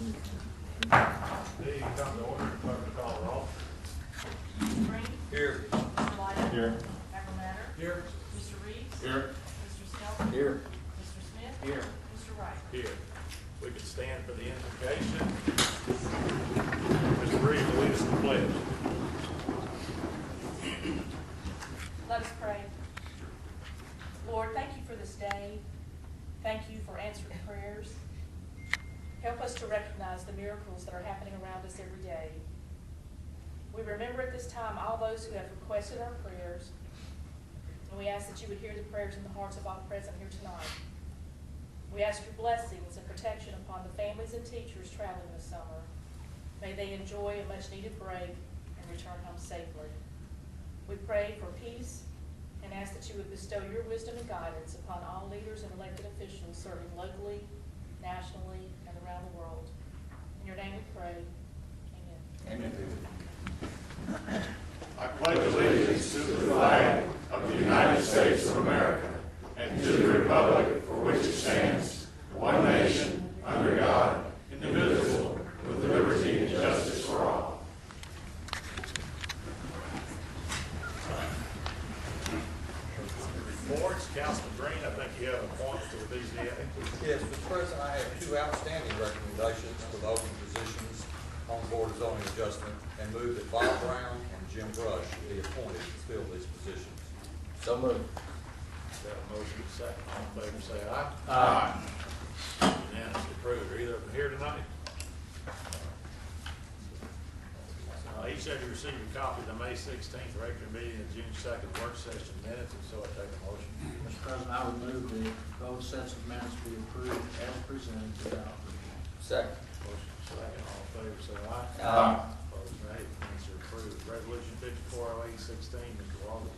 Hey, you come to order, clerk will call the roll. Mr. Green? Here. Mr. Lyons? Here. Mr. Matter? Here. Mr. Reeves? Here. Mr. Skelton? Here. Mr. Smith? Here. Mr. Wright? Here. We can stand for the invocation. Mr. Reeves will lead us in the pledge. Let us pray. Lord, thank you for this day. Thank you for answering prayers. Help us to recognize the miracles that are happening around us every day. We remember at this time all those who have requested our prayers, and we ask that you would hear the prayers in the hearts of all present here tonight. We ask your blessings and protection upon the families and teachers traveling this summer. May they enjoy a much-needed break and return home safely. We pray for peace and ask that you would bestow your wisdom and guidance upon all leaders and elected officials serving locally, nationally, and around the world. In your name we pray. Amen. Amen. I pledge allegiance to the flag of the United States of America and to the republic for which it stands, one nation, under God, indivisible, with liberty and justice for all. Reports, Councilman Green, I think you have a point to the BZA. Yes, Mr. President, I have two outstanding recommendations for the open positions on Board of Zoning Adjustment and move that Bob Brown and Jim Brush be appointed to fill these positions. So moved. Got a motion and a second. All in favor say aye. Aye. Unanimously approved. Are either of them here tonight? Each of you received a copy of the May 16th regular meeting and June 2nd work session minutes, and so I take a motion. Mr. President, I would move that both sets of minutes be approved as presented without review. Second. Motion second. All in favor say aye. Aye. Opposed, nay. Minutes are approved. Resolution 540816, Mr. Walden.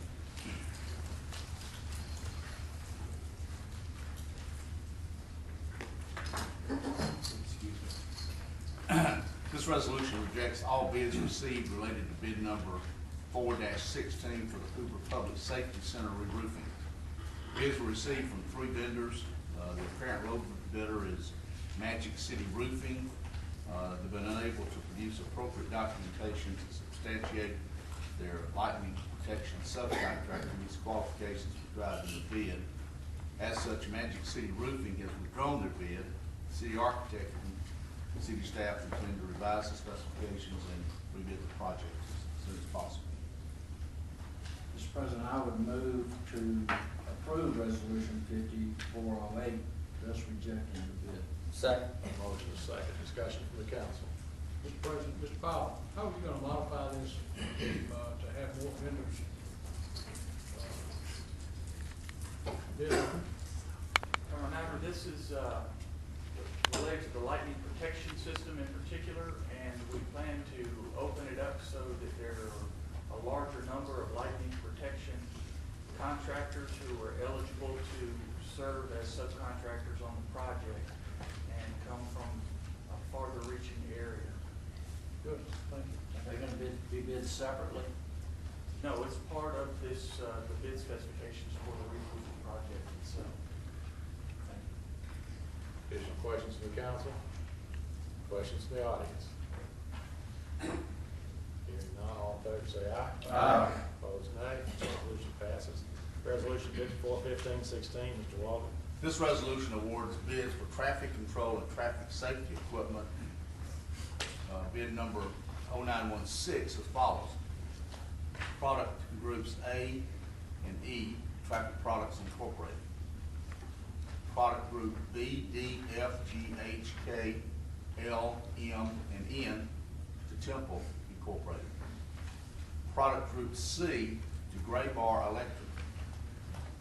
This resolution rejects all bids received related to bid number 4-16 for the Hoover Public Safety Center re-roofing. Bids were received from 3 vendors. The apparent low bidder is Magic City Roofing. They've been unable to produce appropriate documentation to substantiate their lightning protection subcontractor meets qualifications for driving the bid. As such, Magic City Roofing has withdrawn their bid. The city architect and city staff intend to revise the specifications and rebid the project as soon as possible. Mr. President, I would move to approve Resolution 5408, thus rejecting the bid. Second. Motion is second. Discussion from the council. Mr. President, Mr. Powell, how are you going to modify this to have more vendors bid? Remember, this is related to the lightning protection system in particular, and we plan to open it up so that there are a larger number of lightning protection contractors who are eligible to serve as subcontractors on the project and come from a farther reaching area. Good, thank you. Are they going to be bid separately? No, it's part of this, the bid specifications for the re-roofing project itself. Additional questions from the council? Questions from the audience? Hearing none, all in favor say aye. Aye. Opposed, nay. Resolution passes. Resolution 541516, Mr. Walden. This resolution awards bids for traffic control and traffic safety equipment. Bid number 0916 as follows. Product groups A and E, Traffic Products Incorporated. Product group B, D, F, G, H, K, L, M, and N to Temple Incorporated. Product group C to Gray Bar Electric.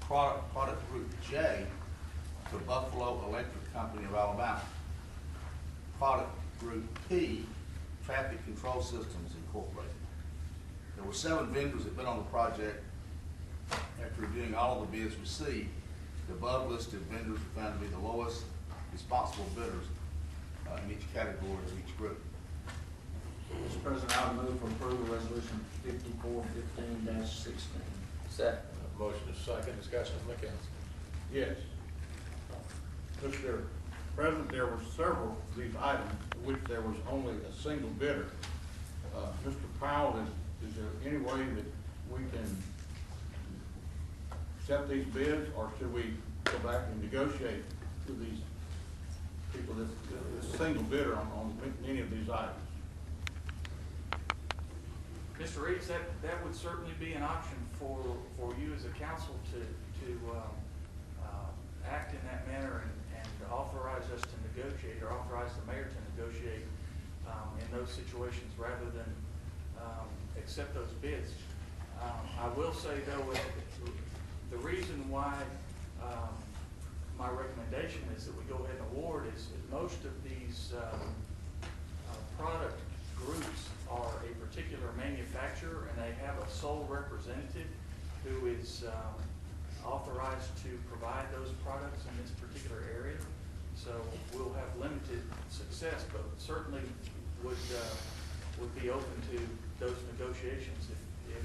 Product group J to Buffalo Electric Company of Alabama. Product group P, Traffic Control Systems Incorporated. There were 7 vendors that bid on the project. After reviewing all of the bids received, the above listed vendors were found to be the lowest responsible bidders in each category of each group. Mr. President, I would move for approval Resolution 5415-16. Second. Motion is second. Discussion from the council. Yes. Mr. President, there were several of these items for which there was only a single bidder. Mr. Powell, is there any way that we can accept these bids, or should we go back and negotiate with these people, this single bidder on any of these items? Mr. Reeves, that would certainly be an option for you as a council to act in that manner and authorize us to negotiate, or authorize the mayor to negotiate in those situations rather than accept those bids. I will say though, the reason why my recommendation is that we go ahead and award is most of these product groups are a particular manufacturer, and they have a sole representative who is authorized to provide those products in this particular area. So we'll have limited success, but certainly would be open to those negotiations if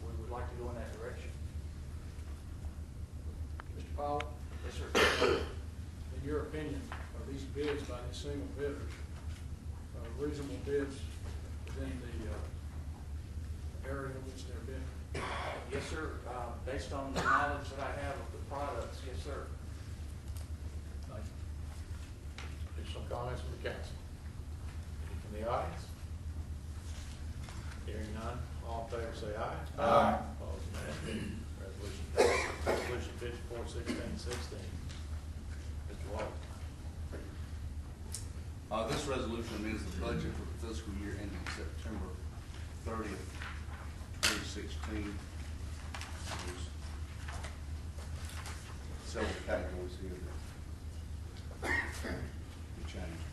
we would like to go in that direction. Mr. Powell, Yes, sir. in your opinion, are these bids by these single bidders reasonable bids within the area in which they're bidding? Yes, sir. Based on the knowledge that I have of the products, yes, sir. Thank you. Additional comments from the council? Any from the audience? Hearing none, all in favor say aye. Aye. Opposed, nay. Resolution passes. Resolution 54-16-16. Mr. White. This resolution amends the budget for the fiscal year ending September 30th, 2016. There's several categories here that we changed.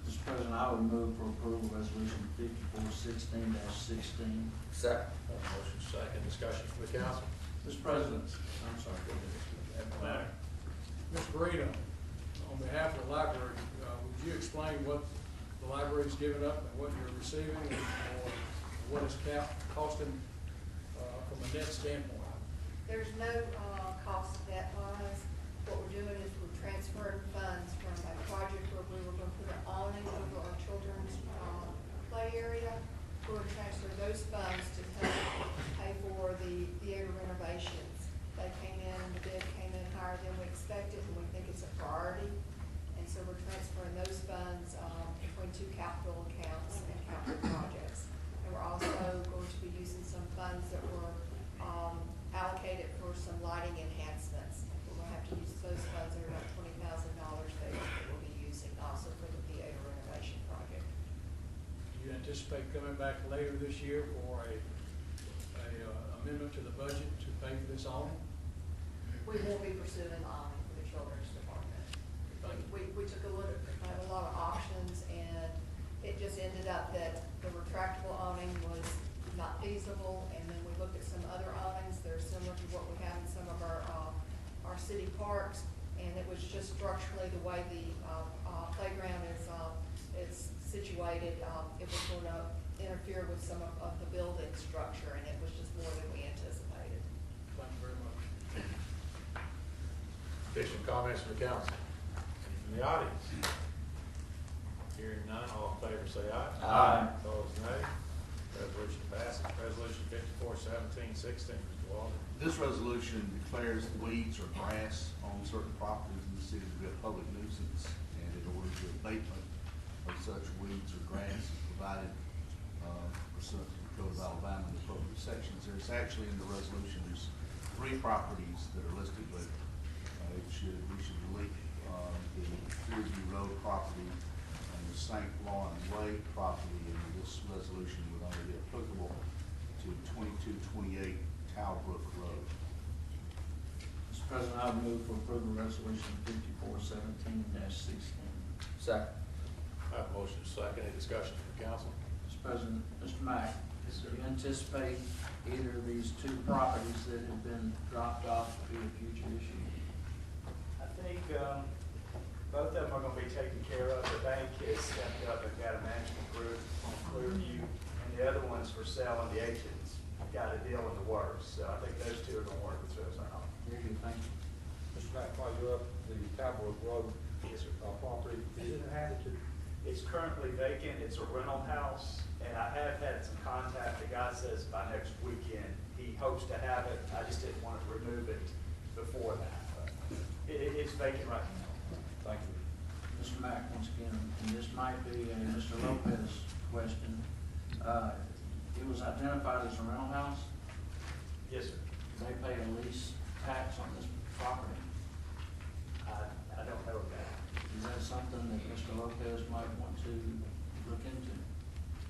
Mr. President, I would move for approval resolution 54-16-16. Second. Motion second, discussion from the council. Mr. President, I'm sorry, go ahead. Ms. Marino, on behalf of the library, would you explain what the library's given up and what you're receiving, or what is costing from a net standpoint? There's no cost debt-wise. What we're doing is we're transferring funds from a project where we were going to put an awning over our children's play area. We're going to transfer those funds to help pay for the theater renovations. They came in, the bid came in higher than we expected, and we think it's a priority. And so we're transferring those funds between two capital accounts and capital projects. And we're also going to be using some funds that were allocated for some lighting enhancements. We're going to have to use those funds, that are about $20,000 there, that we'll be using also for the theater renovation project. Do you anticipate coming back later this year for a amendment to the budget to pay for this awning? We will be pursuing the awning for the children's department. Thank you. We took a look at a lot of options, and it just ended up that the retractable awning was not feasible, and then we looked at some other awnings that are similar to what we have in some of our city parks, and it was just structurally the way the playground is situated, it was going to interfere with some of the building structure, and it was just more than we anticipated. Thank you very much. Additional comments from the council? Any from the audience? Hearing none, all in favor say aye. Aye. Opposed, nay. Resolution passes. Resolution 54-17-16, Mr. Walden. This resolution declares weeds or grass on certain properties in the city to be a public nuisance, and in order to abatement of such weeds or grass is provided pursuant to the Code of Alabama and the appropriate sections. There's actually in the resolution, there's 3 properties that are listed, but we should delete the Clearview Road property and the St. Lawrence Way property, and this resolution would only be applicable to 2228 Talbrook Road. Mr. President, I would move for approval resolution 54-17-16. Second. I have a motion second. Any discussion from the council? Mr. President, Mr. Mack, do you anticipate either of these 2 properties that have been dropped off to be a future issue? I think both of them are going to be taken care of. The bank has stepped up and got a management group on Clearview, and the other ones for sale, and the agents got a deal in the works. So I think those 2 are going to work themselves out. Very good, thank you. Mr. Mack, while you're up, the Cowboy Road Yes, sir. property, is it inhabited? It's currently vacant, it's a rental house, and I have had some contact, the guy says by next weekend, he hopes to have it, I just didn't want to remove it before that. It's vacant right now. Thank you. Mr. Mack, once again, and this might be a Mr. Lopez question. It was identified as a rental house. Yes, sir. They pay a lease tax on this property. I don't know that. Is that something that Mr. Lopez might want to look into?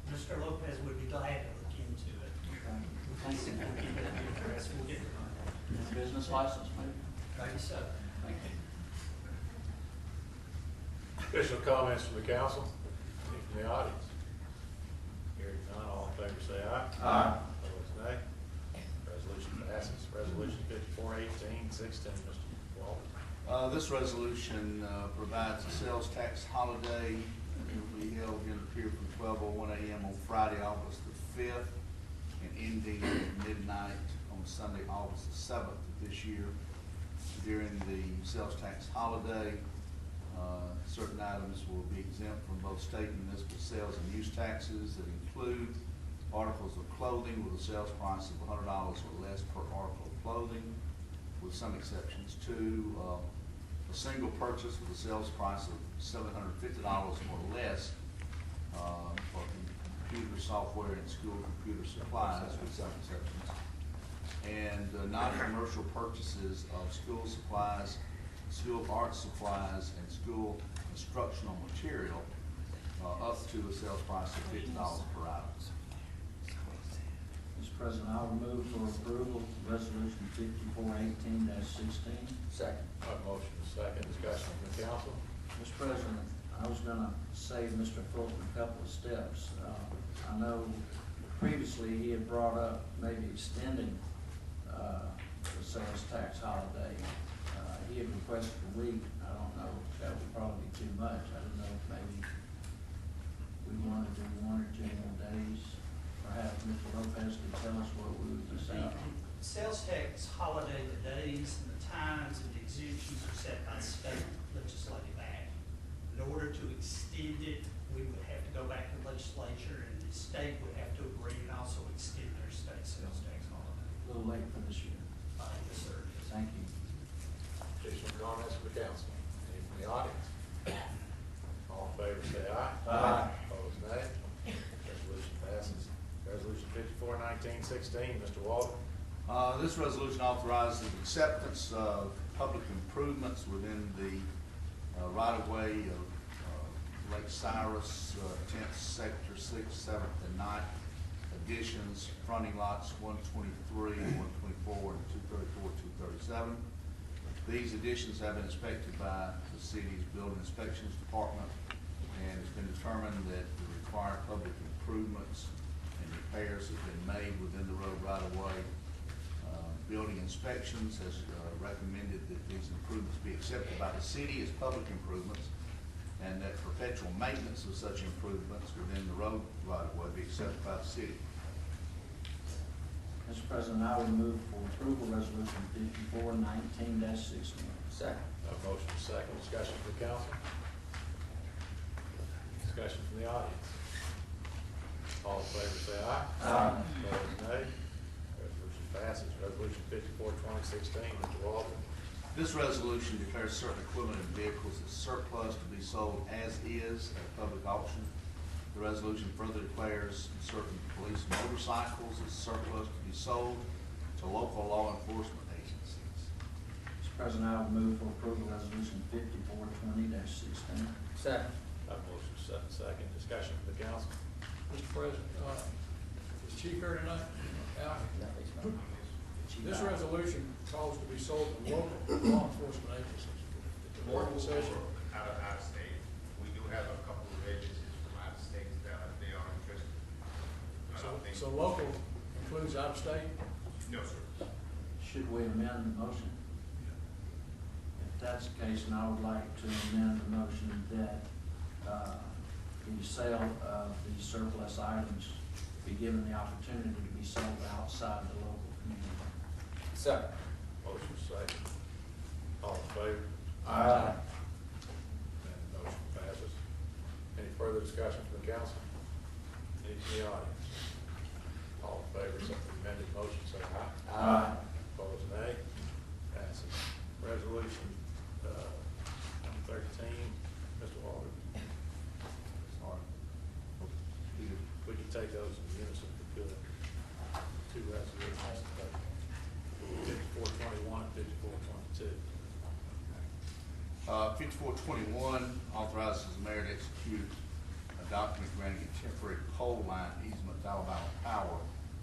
Mr. Lopez would be glad to look into it. Okay. We'll keep it in the address, we'll get it on. And business license, maybe? Maybe so. Thank you. Additional comments from the council? Any from the audience? Hearing none, all in favor say aye. Aye. Opposed, nay. Resolution passes. Resolution 54-18-16, Mr. Walden. This resolution provides a sales tax holiday. It will be held in the period from 12:01 a.m. on Friday, August the 5th, and ending at midnight on Sunday, August the 7th of this year. During the sales tax holiday, certain items will be exempt from both state and municipal sales and use taxes that include articles of clothing with a sales price of $100 or less per article of clothing, with some exceptions too. A single purchase with a sales price of $750 or less for computer software and school computer supplies, with some exceptions. And non-commercial purchases of school supplies, school art supplies, and school instructional material up to a sales price of $50 per item. Mr. President, I will move for approval, resolution 54-18-16. Second. Have a motion and a second. Discussion from the council? Mr. President, I was gonna save Mr. Fulton a couple of steps. I know previously he had brought up maybe extending, the sales tax holiday. He had requested a week. I don't know, that would probably be too much. I don't know if maybe we wanted to do 1 or 2 more days. Perhaps Mr. Lopez could tell us what we would decide on. Sales tax holiday, the days and the times and the exemptions are set by state legislative act. In order to extend it, we would have to go back to the legislature, and the state would have to agree and also extend their state sales tax holiday. A little late for this year. Yes, sir. Thank you. Additional comments from the council? Any from the audience? All in favor say aye. Aye. Opposed, nay. Resolution passes. Resolution 54-19-16, Mr. Walden. This resolution authorizes the acceptance of public improvements within the right-of-way of Lake Cyrus, 10th Sector, 6th, 7th, and 9th additions, fronting lots 123, 124, and 234, 237. These additions have been inspected by the city's building inspections department, and it's been determined that the required public improvements and repairs have been made within the road right-of-way. Building inspections has recommended that these improvements be accepted by the city as public improvements, and that perpetual maintenance of such improvements within the road right-of-way be accepted by the city. Mr. President, I would move for approval, resolution 54-19-16. Second. Have a motion and a second. Discussion from the council? Discussion from the audience? All in favor say aye. Aye. Opposed, nay. Resolution passes. Resolution 54-2016, Mr. Walden. This resolution declares certain equipment and vehicles as surplus to be sold as is at a public auction. The resolution further declares certain police motorcycles as surplus to be sold to local law enforcement agencies. Mr. President, I would move for approval, resolution 54-20-16. Second. Have a motion and a second. Discussion from the council? Mr. President, is Chief here tonight? Al? This resolution calls to be sold to local law enforcement agencies. It's a working session. Out of state. We do have a couple of agencies from out of state that they are interested. I don't think. So local includes out of state? No, sir. Should we amend the motion? If that's the case, then I would like to amend the motion that the sale of the surplus items be given the opportunity to be sold outside the local community. Second. Motion second. All in favor? Aye. And motion passes. Any further discussion from the council? Any from the audience? All in favor, of the amended motion, say aye. Aye. Opposed, nay. Passes. Resolution, number 13, Mr. Walter. Sorry. We can take those in unison if we could. Two resolutions. 5421 and 5422. 5421 authorizes the mayor to execute a document granting a temporary pole line easement to Alabama Power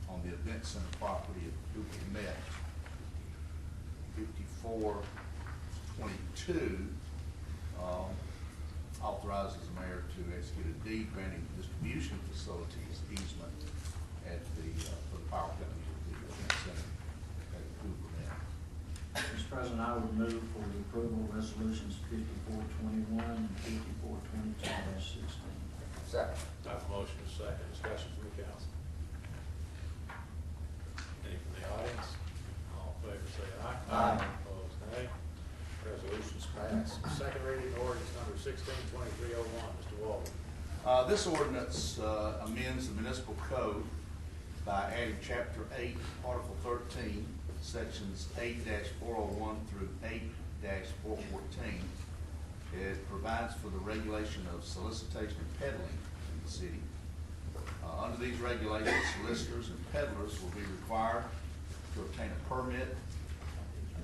on the event center property at Hoover Met. 5422 authorizes the mayor to execute a deed granting distribution facilities easement at the, for the power company at the event center at Hoover Met. Mr. President, I would move for the approval of resolutions 5421 and 5422-16. Second. I have a motion and a second. Discussion from the council. Any from the audience? All in favor, say aye. Aye. Opposed, nay. Resolutions passed. Second reading ordinance number 162301, Mr. Walter. This ordinance amends the municipal code by adding chapter 8, article 13, sections 8-401 through 8-414. It provides for the regulation of solicitation and peddling in the city. Under these regulations, solicitors and peddlers will be required to obtain a permit,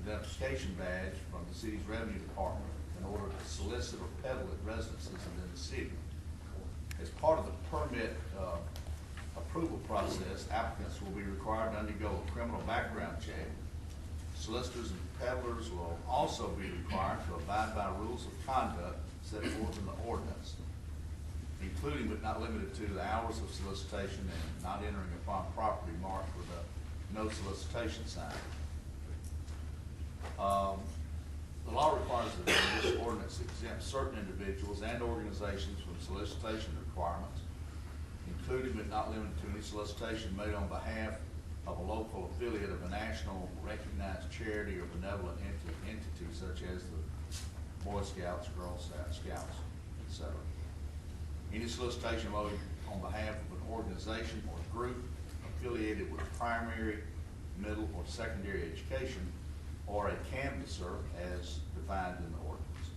identification badge from the city's revenue department in order to solicit or peddle at residences within the city. As part of the permit approval process, applicants will be required to undergo a criminal background check. Solicitors and peddlers will also be required to abide by rules of conduct set forth in the ordinance, including but not limited to the hours of solicitation and not entering upon property marked with a no solicitation sign. The law requires that this ordinance exempt certain individuals and organizations from solicitation requirements, including but not limited to any solicitation made on behalf of a local affiliate of a national recognized charity or benevolent entity such as the Boy Scouts, Girl Scouts, etc. Any solicitation made on behalf of an organization or group affiliated with primary, middle, or secondary education, or a canvasser as defined in the ordinance.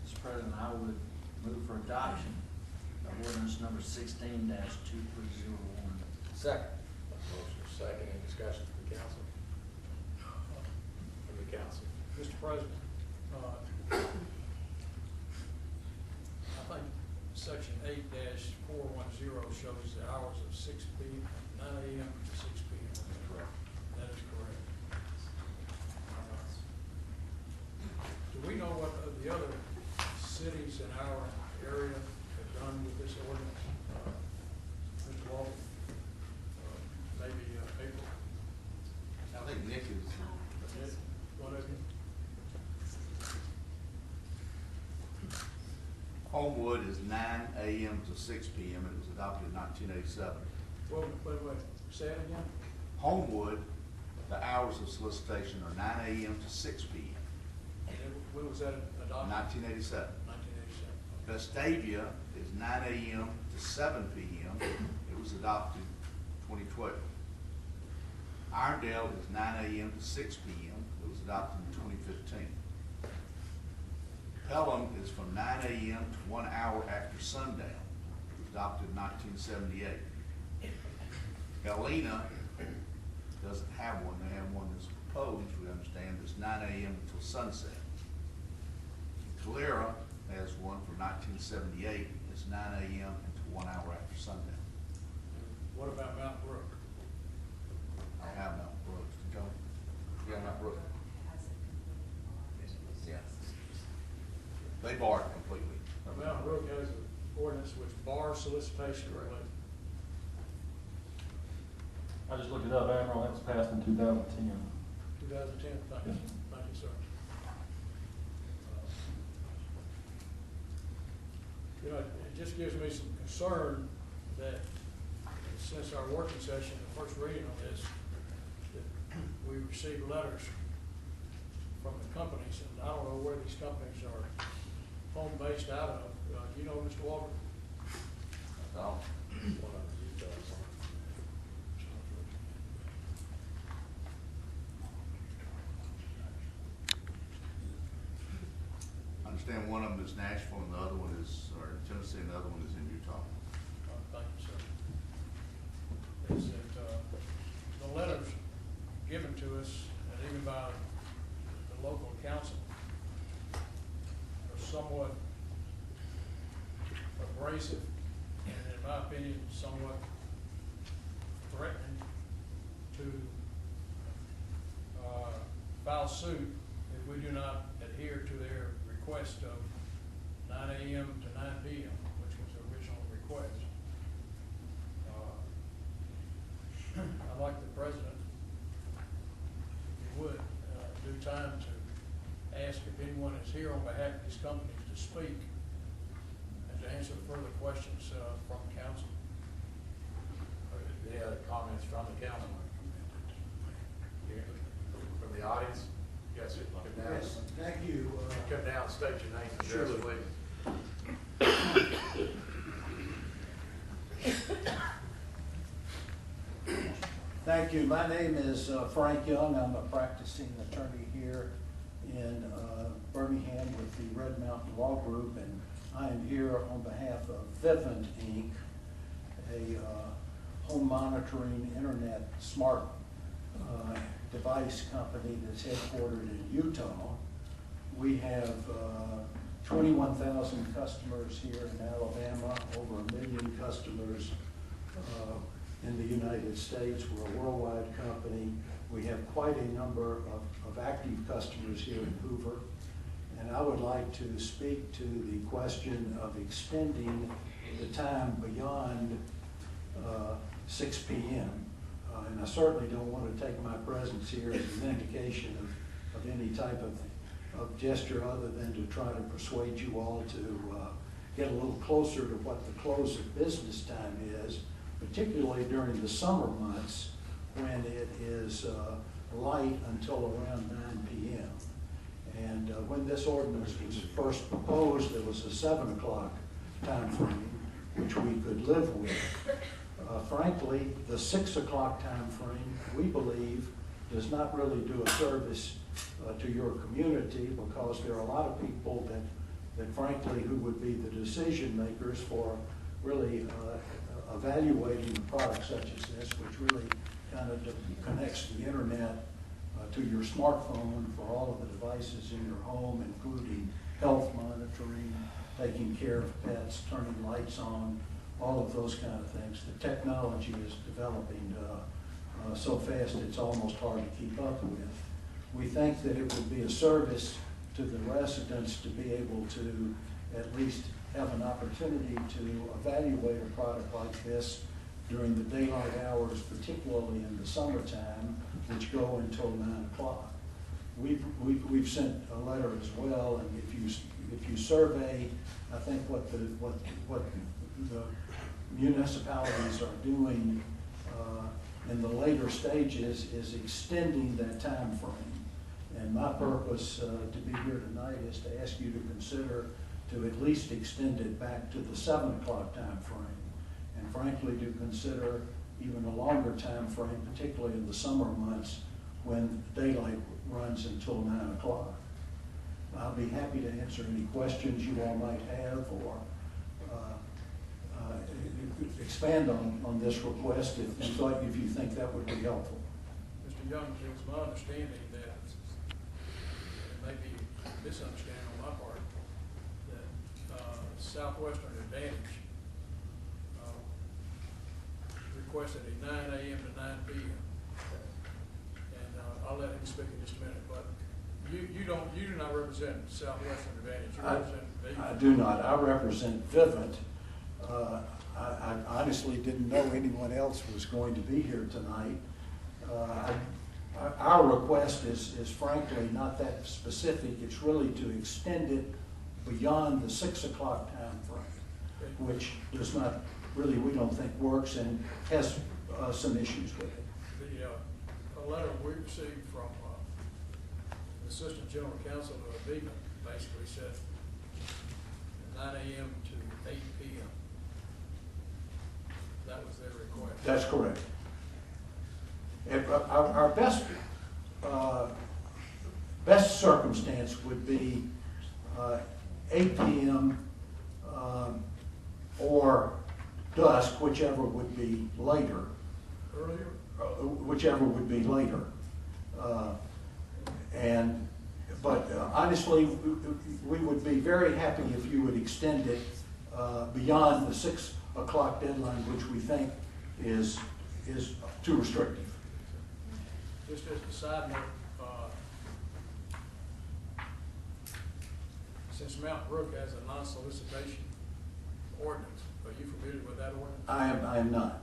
Mr. President, I would move for adoption of ordinance number 16-2301. Second. Motion is second. Any discussion from the council? From the council. Mr. President, I think section 8-410 shows the hours of 9 a.m. to 6 p.m. Correct. That is correct. Do we know what the other cities in our area have done with this ordinance? Mr. Walton? Maybe April? I think Nick is. One of you? Homewood is 9 a.m. to 6 p.m. It was adopted in 1987. Wait. Say it again? Homewood, the hours of solicitation are 9 a.m. to 6 p.m. When was that adopted? 1987. 1987. Vestavia is 9 a.m. to 7 p.m. It was adopted 2012. Irondale is 9 a.m. to 6 p.m. It was adopted in 2015. Pelham is from 9 a.m. to 1 hour after sundown. It was adopted in 1978. Helena doesn't have one. They have one that's proposed, we understand, that's 9 a.m. until sunset. Calera has one from 1978. It's 9 a.m. until 1 hour after sundown. What about Mount Brook? I have Mount Brooks. Did y'all? Yeah, Mount Brooks. Yeah. They barred it completely. Mount Brook has an ordinance which bars solicitation related. I just looked it up, Admiral, that was passed in 2010. 2010, thank you, sir. It just gives me some concern that since our working session, the first reading on this, that we received letters from the companies, and I don't know where these companies are home-based out of. You know, Mr. Walker? No. What other details are? I understand one of them is Nashville and the other one is, or Tennessee and the other one is in Utah. Thank you, sir. Is that, the letters given to us, and even by the local council, are somewhat abrasive, and in my opinion, somewhat threatening to file suit if we do not adhere to their request of 9 a.m. to 9 p.m., which was the original request. I'd like the president, if you would, do time to ask if anyone is here on behalf of these companies to speak and to answer further questions from council. Any other comments from the council? From the audience? Yes, sir. Come down. Yes, thank you. Come down, state your name and address, Sure. please. Thank you. My name is Frank Young. I'm a practicing attorney here in Birmingham with the Red Mountain Law Group, and I am here on behalf of Vivint, Inc., a home monitoring internet smart device company that's headquartered in Utah. We have 21,000 customers here in Alabama, over 1 million customers in the United States. We're a worldwide company. We have quite a number of active customers here in Hoover. And I would like to speak to the question of extending the time beyond 6 p.m. And I certainly don't want to take my presence here as an indication of any type of gesture other than to try to persuade you all to get a little closer to what the close of business time is, particularly during the summer months when it is light until around 9 p.m. And when this ordinance was first proposed, there was a 7 o'clock time frame, which we could live with. Frankly, the 6 o'clock time frame, we believe, does not really do a service to your community, because there are a lot of people that frankly, who would be the decision makers for really evaluating a product such as this, which really kind of connects the internet to your smartphone for all of the devices in your home, including health monitoring, taking care of pets, turning lights on, all of those kind of things. The technology is developing so fast it's almost hard to keep up with. We think that it would be a service to the residents to be able to at least have an opportunity to evaluate a product like this during the daylight hours, particularly in the summertime, which go until 9 o'clock. We've sent a letter as well, and if you survey, I think what the municipalities are doing in the later stages is extending that time frame. And my purpose to be here tonight is to ask you to consider to at least extend it back to the 7 o'clock time frame. And frankly, to consider even a longer time frame, particularly in the summer months when daylight runs until 9 o'clock. I'll be happy to answer any questions you all might have, or expand on this request if you think that would be helpful. Mr. Young, it was my understanding that, it may be a misunderstanding on my part, that Southwestern Advantage requested a 9 a.m. to 9 p.m. And I'll let him speak in just a minute, but you do not represent Southwestern Advantage. You represent Vivint. I do not. I represent Vivint. I honestly didn't know anyone else was going to be here tonight. Our request is frankly not that specific. It's really to extend it beyond the 6 o'clock time frame, which does not really, we don't think works and has some issues with it. A letter we received from the Assistant General Counsel of Viva basically said 9 a.m. to 8 p.m. That was their request. That's correct. Our best circumstance would be 8 p.m. Or dusk, whichever would be later. Earlier? Whichever would be later. But honestly, we would be very happy if you would extend it beyond the 6 o'clock deadline, which we think is too restrictive. Just as a side note, since Mount Brook has a non-solicitation ordinance, are you familiar with that ordinance? I am not.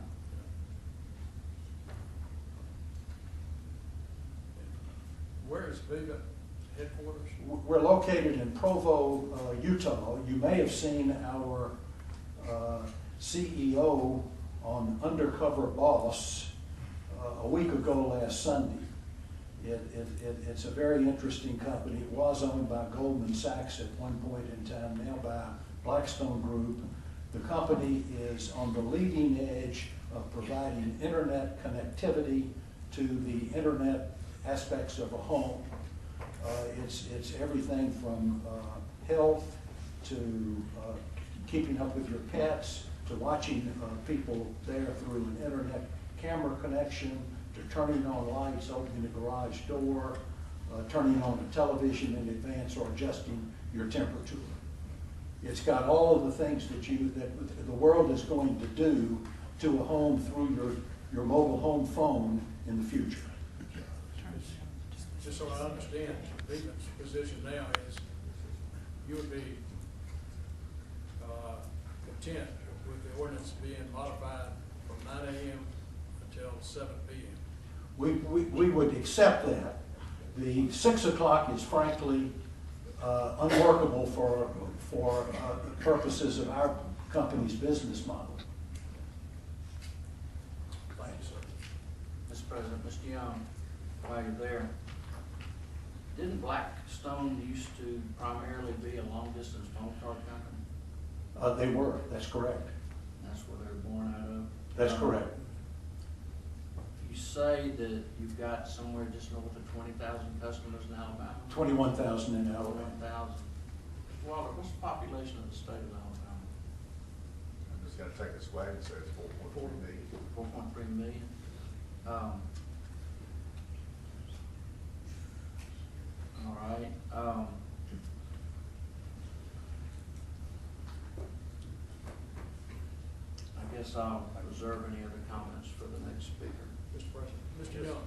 Where is Viva headquarters? We're located in Provo, Utah. You may have seen our CEO on Undercover Boss a week ago last Sunday. It's a very interesting company. It was owned by Goldman Sachs at one point in time, now by Blackstone Group. The company is on the leading edge of providing internet connectivity to the internet aspects of a home. It's everything from health to keeping up with your pets to watching people there through an internet camera connection to turning on lights, opening the garage door, turning on a television in advance, or adjusting your temperature. It's got all of the things that the world is going to do to a home through your mobile home phone in the future. Just so I understand, Viva's position now is you would be content with the ordinance being modified from 9 a.m. until 7 p.m. We would accept that. The 6 o'clock is frankly unworkable for the purposes of our company's business model. Thank you, sir. Mr. President, Mr. Young, while you're there, didn't Blackstone used to primarily be a long-distance phone card company? They were, that's correct. That's where they were born out of? That's correct. You say that you've got somewhere just north of 20,000 customers in Alabama? 21,000 in Alabama. 21,000. Walter, what's the population of the state of Alabama? I'm just gonna take a swag and say it's 4.4 million. 4.3 million. All right. I guess I'll reserve any other comments for the next speaker. Mr. President. Mr. Young,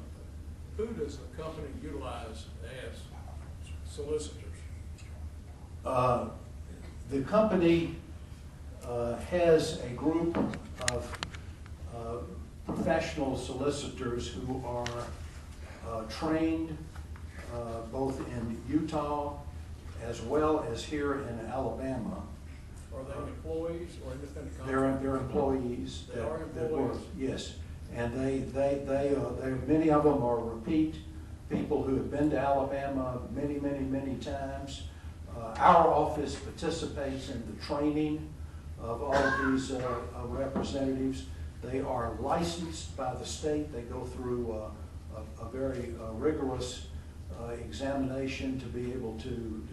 who does the company utilize as solicitors? The company has a group of professional solicitors who are trained both in Utah as well as here in Alabama. Are they employees or independent contractors? They're employees. They are that work, employees? yes. And many of them are repeat people who have been to Alabama many times. Our office participates in the training of all of these representatives. They are licensed by the state. They go through a very rigorous examination to be able to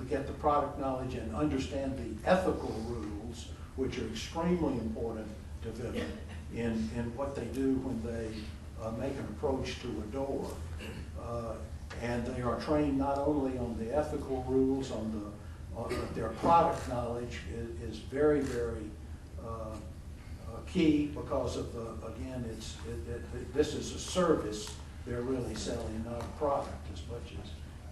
get the product knowledge and understand the ethical rules, which are extremely important to Vivint in what they do when they make an approach to a door. And they are trained not only on the ethical rules, their product knowledge is very key because of this is a service they're really selling, not a product as much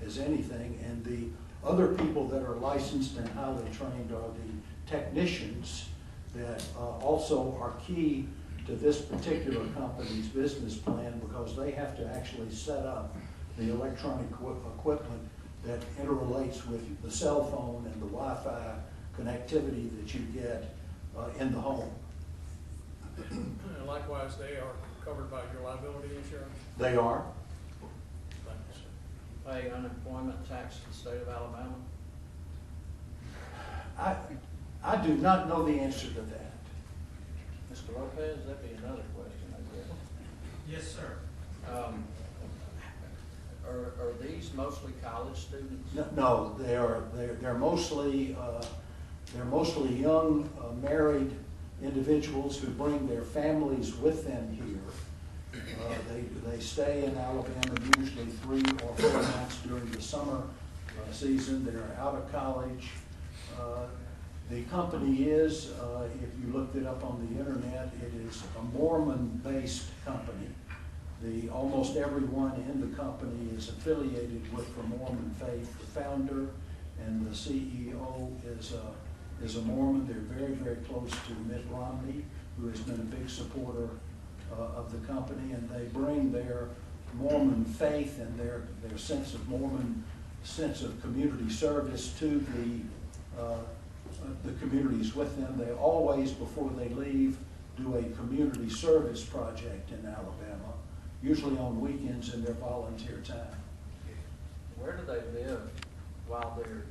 as anything. And the other people that are licensed and highly trained are the technicians that also are key to this particular company's business plan, because they have to actually set up the electronic equipment that interrelates with the cell phone and the Wi-Fi connectivity that you get in the home. And likewise, they are covered by your liability insurance? They are. Thanks. pay unemployment tax to the state of Alabama? I do not know the answer to that. Mr. Lopez, that'd be another question, I guess. Yes, sir. Are these mostly college students? No, they're mostly young, married individuals who bring their families with them here. They stay in Alabama usually 3 or 4 months during the summer season. They're out of college. The company is, if you looked it up on the internet, it is a Mormon-based company. Almost everyone in the company is affiliated with the Mormon faith. The founder and the CEO is a Mormon. They're very, very close to Mitt Romney, who has been a big supporter of the company, and they bring their Mormon faith and their sense of Mormon sense of community service to the communities with them. They always, before they leave, do a community service project in Alabama, usually on weekends in their volunteer time. Where do they live while they're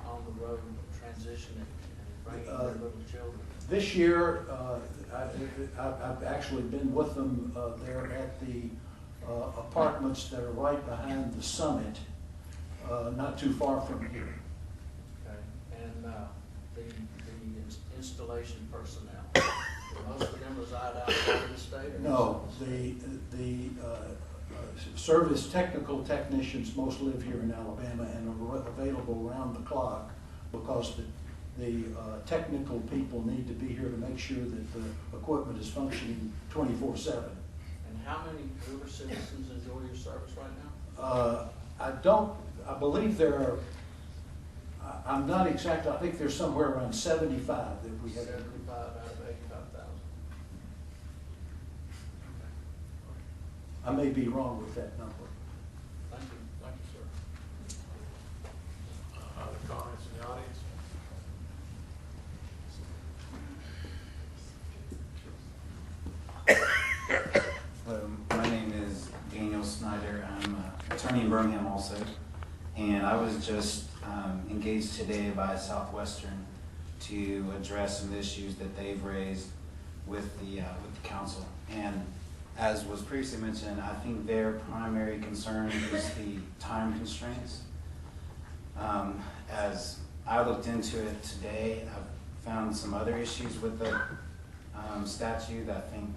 on the road transitioning and bringing their little children? This year, I've actually been with them there at the apartments that are right behind the summit, not too far from here. Okay, and the installation personnel, do most of them reside outside of the state? Or No, the service technical technicians most live here in Alabama and are available around the clock because the technical people need to be here to make sure that the equipment is functioning 24/7. And how many Hoover citizens enjoy your service right now? I believe there are, I'm not exact, I think there's somewhere around 75 that we have. 75 out of 85,000. I may be wrong with that number. Thank you. Thank you, sir. Other comments in the audience? Hello, my name is Daniel Snyder. I'm an attorney in Birmingham also, and I was just engaged today by Southwestern to address some issues that they've raised with the council. And as was previously mentioned, I think their primary concern is the time constraints. As I looked into it today, I've found some other issues with the statute that I think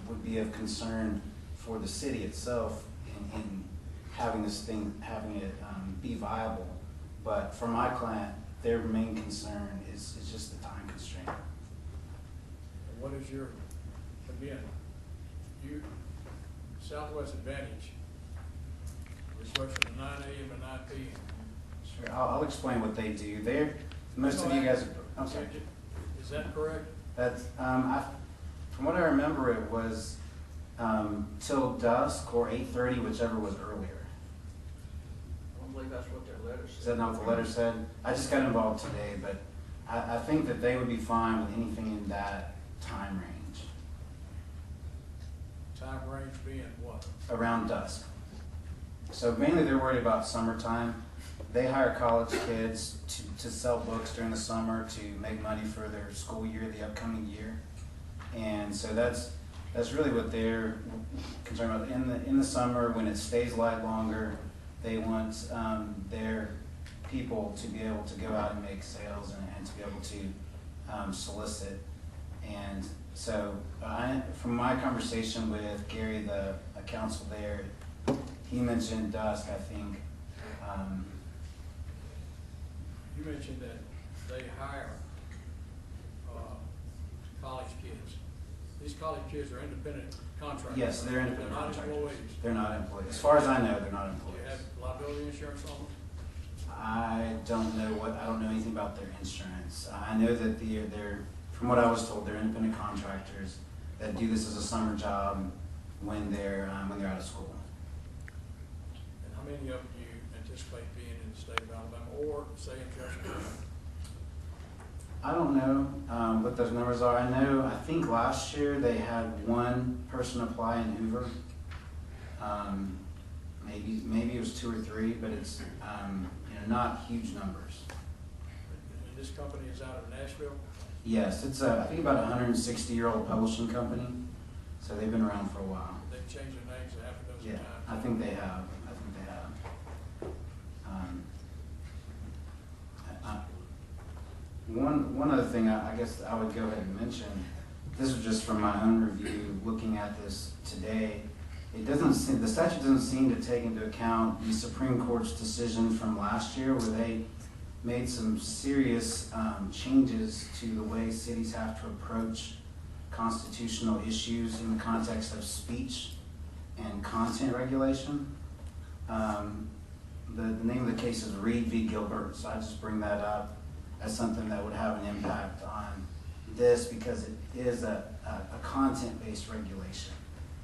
would be of concern for the city itself in having it be viable. But for my client, their main concern is just the time constraint. And what is your, again, Southwest Advantage request from 9 a.m. to 9 p.m. Sure, I'll explain what they do. Most of you guys are, I'm sorry. Is that correct? That's, from what I remember, it was till dusk or 8:30, whichever was earlier. I don't believe that's what their letter said. Is that not what the letter said? I just got involved today, but I think that they would be fine with anything in that time range, Time range being what? around dusk. So mainly they're worried about summertime. They hire college kids to sell books during the summer to make money for their school year, the upcoming year. And so that's really what they're concerned about. In the summer, when it stays light longer, they want their people to be able to go out and make sales and to be able to solicit. And so from my conversation with Gary, the counsel there, he mentioned dusk, I think. You mentioned that they hire college kids. These college kids are independent contractors. Yes, they're independent They're not contractors. employees. They're not employees. As far as I know, they're not Do employees. you have liability insurance on them? I don't know anything about their insurance. I know that they're, from what I was told, they're independent contractors that do this as a summer job when they're out of school. And how many of them do you anticipate being in the state of Alabama or, say, in Jefferson? I don't know what those numbers are. I think last year they had one person apply in Hoover. maybe it was 2 or 3, but it's, not huge numbers. And this company is out of Nashville? Yes, it's I think about a 160-year-old publishing company, so they've been around for a while. They've changed their names half a dozen Yeah, times. I think they have. One other thing I guess I would go ahead and mention, this is just from my own review, looking at this today. The statute doesn't seem to take into account the Supreme Court's decision from last year where they made some serious changes to the way cities have to approach constitutional issues in the context of speech and content regulation. The name of the case is Reed v. Gilbert, so I just bring that up as something that would have an impact on this because it is a content-based regulation.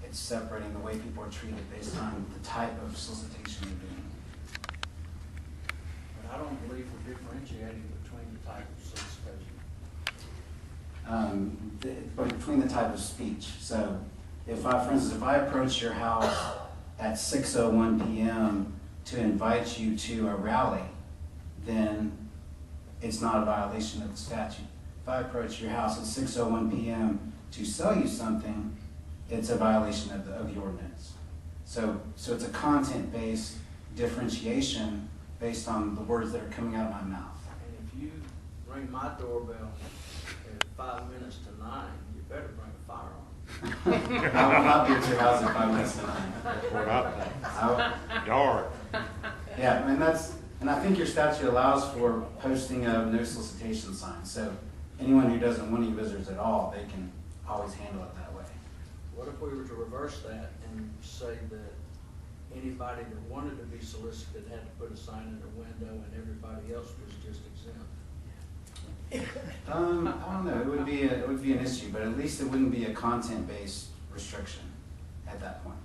It's separating the way people are treated based on the type of solicitation you're doing. But I don't believe we're differentiating between the type of solicitation. Between the type of speech. So for instance, if I approach your house at 6:01 p.m. to invite you to a rally, then it's not a violation of the statute. If I approach your house at 6:01 p.m. to sell you something, it's a violation of the ordinance. So it's a content-based differentiation based on the words that are coming out of my mouth. And if you ring my doorbell at 5 minutes to 9, you better bring a firearm. I will not be at your house at 5 minutes to 9. Dark. Yeah, and I think your statute allows for posting of no solicitation signs. So anyone who doesn't want any visitors at all, they can always handle it that way. What if we were to reverse that and say that anybody that wanted to be solicited had to put a sign in their window and everybody else was just exempt? I don't know. It would be an issue, but at least it wouldn't be a content-based restriction at that point.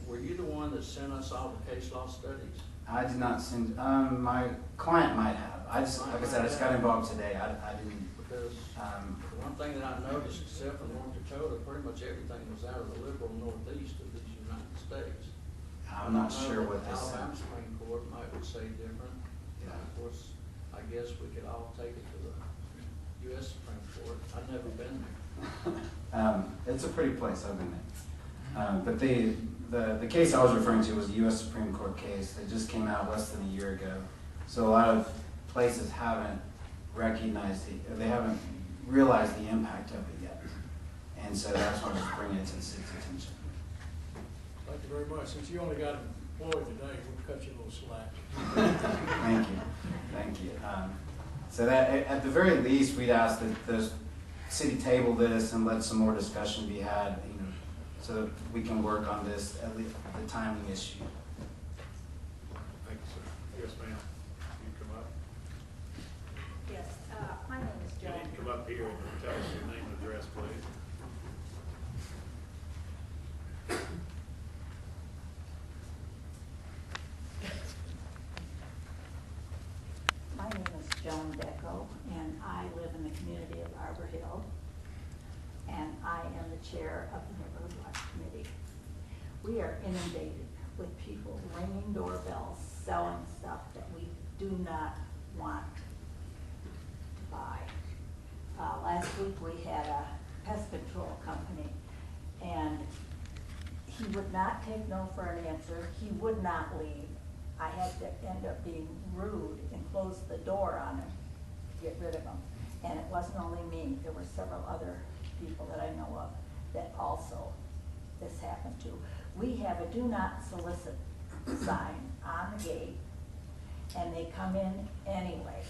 Were you the one that sent us all the case law studies? I did not send. My client might have. Like I said, I just got involved today. I didn't. Because the one thing that I noticed, except for North Dakota, pretty much everything was out of the liberal northeast of these United States. I'm not sure what this Alabama says. Supreme Court might would say different. Yeah. Of course, I guess we could all take it to the U.S. Supreme Court. I've never been there. It's a pretty place. I've been there. But the case I was referring to was a U.S. Supreme Court case that just came out less than a year ago. So a lot of places haven't recognized it, or they haven't realized the impact of it yet. And so that's why I'm just bringing it to the city's attention. Thank you very much. Since you only got employed today, we'll cut you a little slack. Thank you. So that at the very least, we'd ask that the city table this and let some more discussion be had, so that we can work on this, at least the timing issue. Thank you, sir. Yes, ma'am. You come up. Yes, my name is You Joan. need to come up here and tell us your name and address, please. My name is Joan Decco, and I live in the community of Arbor Hill, and I am the chair of the Neighborhood Watch Committee. We are inundated with people ringing doorbells, selling stuff that we do not want to buy. Last week, we had a pest control company, and he would not take no for an answer. He would not leave. I had to end up being rude and close the door on him to get rid of him. And it wasn't only me, there were several other people that I know of that also this happened to. We have a do not solicit sign on the gate, and they come in anyway.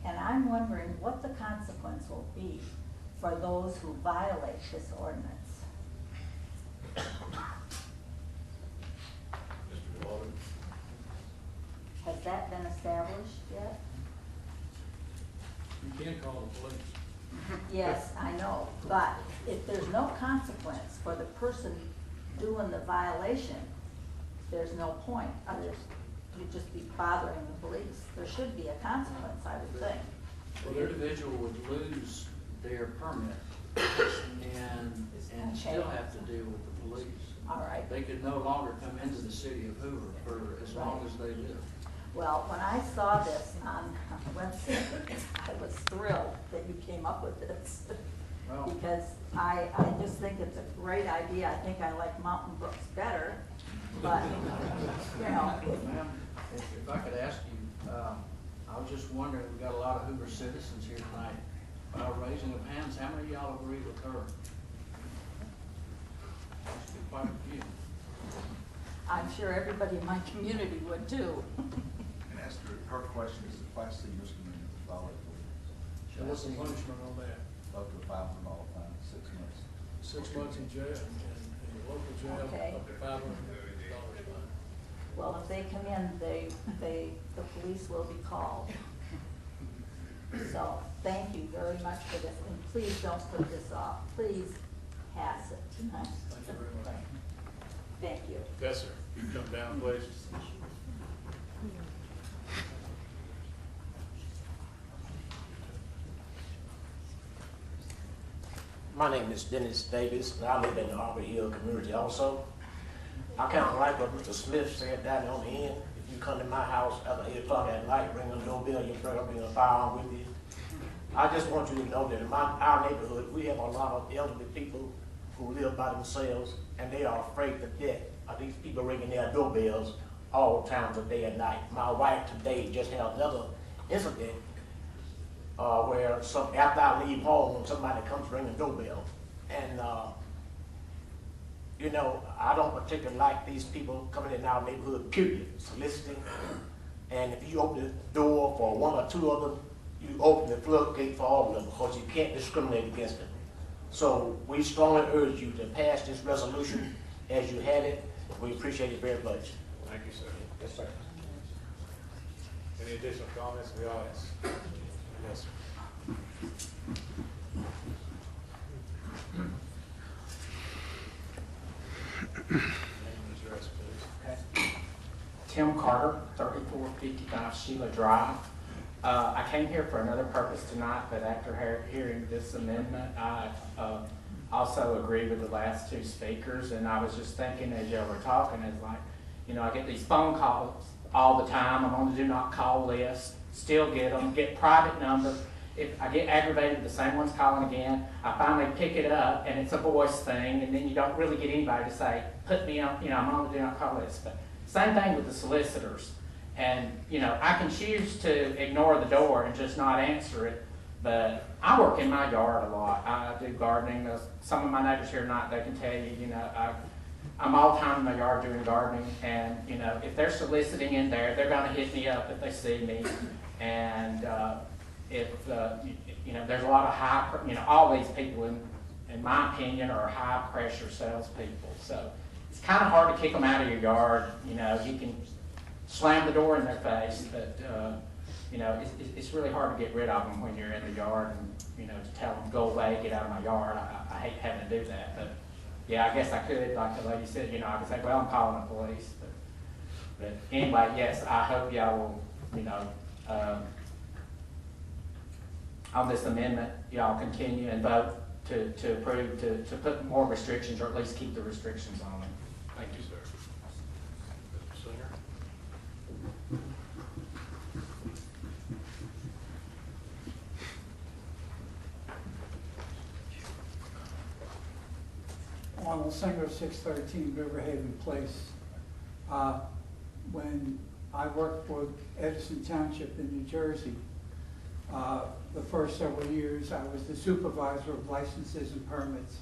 And I'm wondering what the consequence will be for those who violate this ordinance. Mr. Walden. Has that been established yet? You can call the police. Yes, I know, but if there's no consequence for the person doing the violation, there's no point. You'd just be bothering the police. There should be a consequence, I would think. The individual would lose their permit and still have to deal with the police. All right. They could no longer come into the city of Hoover for as long as they live. Well, when I saw this on the website, I was thrilled that you came up with this. Well, Because I just think it's a great idea. I think I like Mountain Brooks better, but, you know. ma'am, if I could ask you, I was just wondering, we got a lot of Hoover citizens here tonight. By raising of hands, how many of y'all agree with her? Must be quite a few. I'm sure everybody in my community would too. And as to her question, is a Class C misdemeanor to violate the ordinance. So what's the punishment on that? Up to a $500 fine, 6 months. 6 months in jail, in the local jail, Okay. up to $500 fine. Well, if they come in, the police will be called. So, thank you very much for this, and please don't put this off. Please pass it tonight. Thank you very much. Thank you. Yes, sir. You come down, please. My name is Dennis Davis, and I live in the Arbor Hill community also. I kind of like what Mr. Smith said down on the end. If you come to my house after 8 o'clock at night, ring the doorbell, you bring a firearm with you. I just want you to know that in our neighborhood, we have a lot of elderly people who live by themselves, and they are afraid to death of these people ringing their doorbells all times of day and night. My wife today just had another incident where after I leave home, somebody comes ringing the doorbell. And, you know, I don't particularly like these people coming in our neighborhood, period, soliciting. And if you open the door for one or two of them, you open the floodgate for all of them, because you can't discriminate against them. So we strongly urge you to pass this resolution as you had it. We appreciate it very much. Thank you, sir. Yes, sir. Any additional comments from the audience? Yes, sir. Name and address, please. Tim Carter, 3455 Sheila Drive. I came here for another purpose tonight, but after hearing this amendment, I also agree with the last two speakers, and I was just thinking as y'all were talking, it's like, you know, I get these phone calls all the time. I'm on the do not call list, still get them, get private numbers. If I get aggravated, the same one's calling again, I finally pick it up, and it's a voice thing, and then you don't really get anybody to say, put me on, you know, I'm on the do not call list. But same thing with the solicitors. And, you know, I can choose to ignore the door and just not answer it, but I work in my yard a lot. I do gardening. Some of my neighbors here tonight, they can tell you, you know, I'm all the time in my yard doing gardening, and, you know, if they're soliciting in there, they're going to hit me up if they see me. And if, you know, there's a lot of you know, all these people, in my opinion, are high-pressure salespeople. So it's kind of hard to kick them out of your yard. You know, you can slam the door in their face, but, you know, it's really hard to get rid of them when you're in the yard and, you know, to tell them, go away, get out of my yard. I hate having to do that, but, yeah, I guess I could, like the lady said, you know, I could say, well, I'm calling the police. But anyway, yes, I hope y'all will, you know, on this amendment, y'all continue and vote to approve, to put more restrictions, or at least keep the restrictions on it. Thank you, sir. Mr. Singer? Arnold Singer, 613 Riverhaven Place. When I worked for Edison Township in New Jersey, the first several years I was the supervisor of licenses and permits.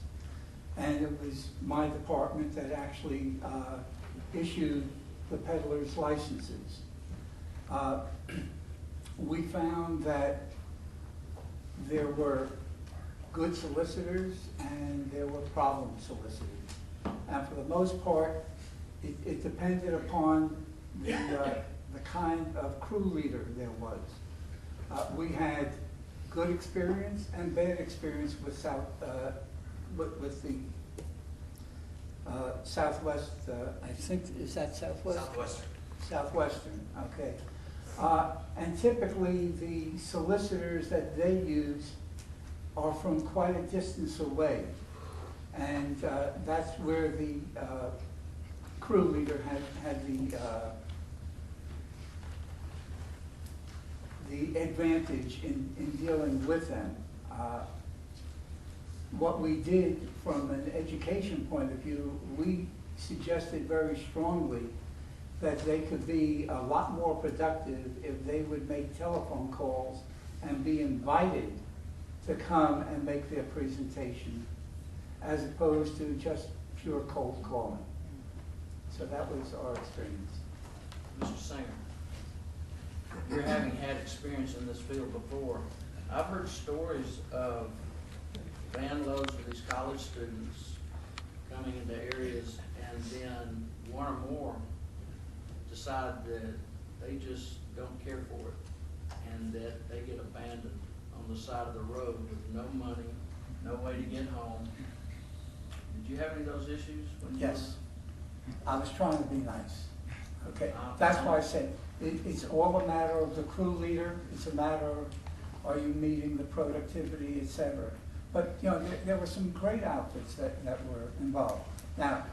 And it was my department that actually issued the peddler's licenses. We found that there were good solicitors and there were problem solicitors. And for the most part, it depended upon the kind of crew leader there was. We had good experience and bad experience with the Southwest, I think, is that Southwest? Southwestern. Southwestern, okay. And typically the solicitors that they use are from quite a distance away. And that's where the crew leader had the advantage in dealing with them. What we did from an education point of view, we suggested very strongly that they could be a lot more productive if they would make telephone calls and be invited to come and make their presentation, as opposed to just pure cold calling. So that was our experience. Mr. Singer, you're having had experience in this field before. I've heard stories of van loads of these college students coming into areas, and then one or more decide that they just don't care for it, and that they get abandoned on the side of the road with no money, no way to get home. Did you have any of those issues when you Yes. I was trying to be nice. Okay, that's why I said it's all a matter of the crew leader. It's a matter of, are you meeting the productivity, et cetera. But, you know, there were some great outfits that were involved. Now,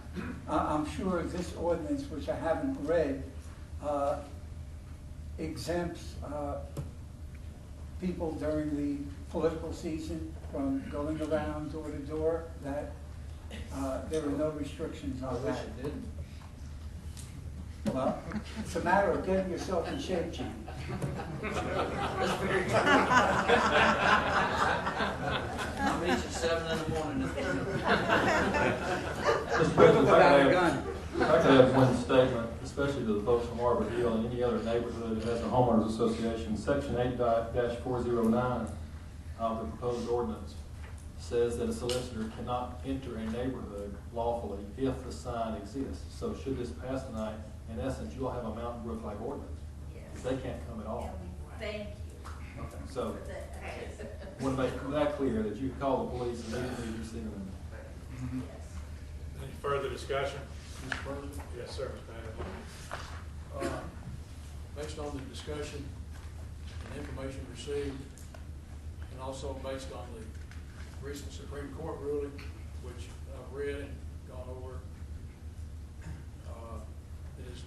I'm sure this ordinance, which I haven't read, exempts people during the political season from going around door to door, that there are no restrictions on I wish that. it didn't. Well, it's a matter of getting yourself in shape, Gene. That's very true. I'll meet you at 7 in the morning. Mr. President, if I Without a could gun. have one statement, especially to the folks from Arbor Hill and any other neighborhood that has a homeowners association. Section 8-409 of the proposed ordinance says that a solicitor cannot enter a neighborhood lawfully if the sign exists. So should this pass tonight, in essence, you'll have a Mountain Brook-like ordinance. Yes. They can't come at all. Thank you. Okay, so for that. want to make that clear, that you can call the police immediately you see them. Yes. Any further discussion, Mr. President? Yes, sir, Mr. Adams. Based on the discussion and information received, and also based on the recent Supreme Court ruling, which I've read and gone over, it is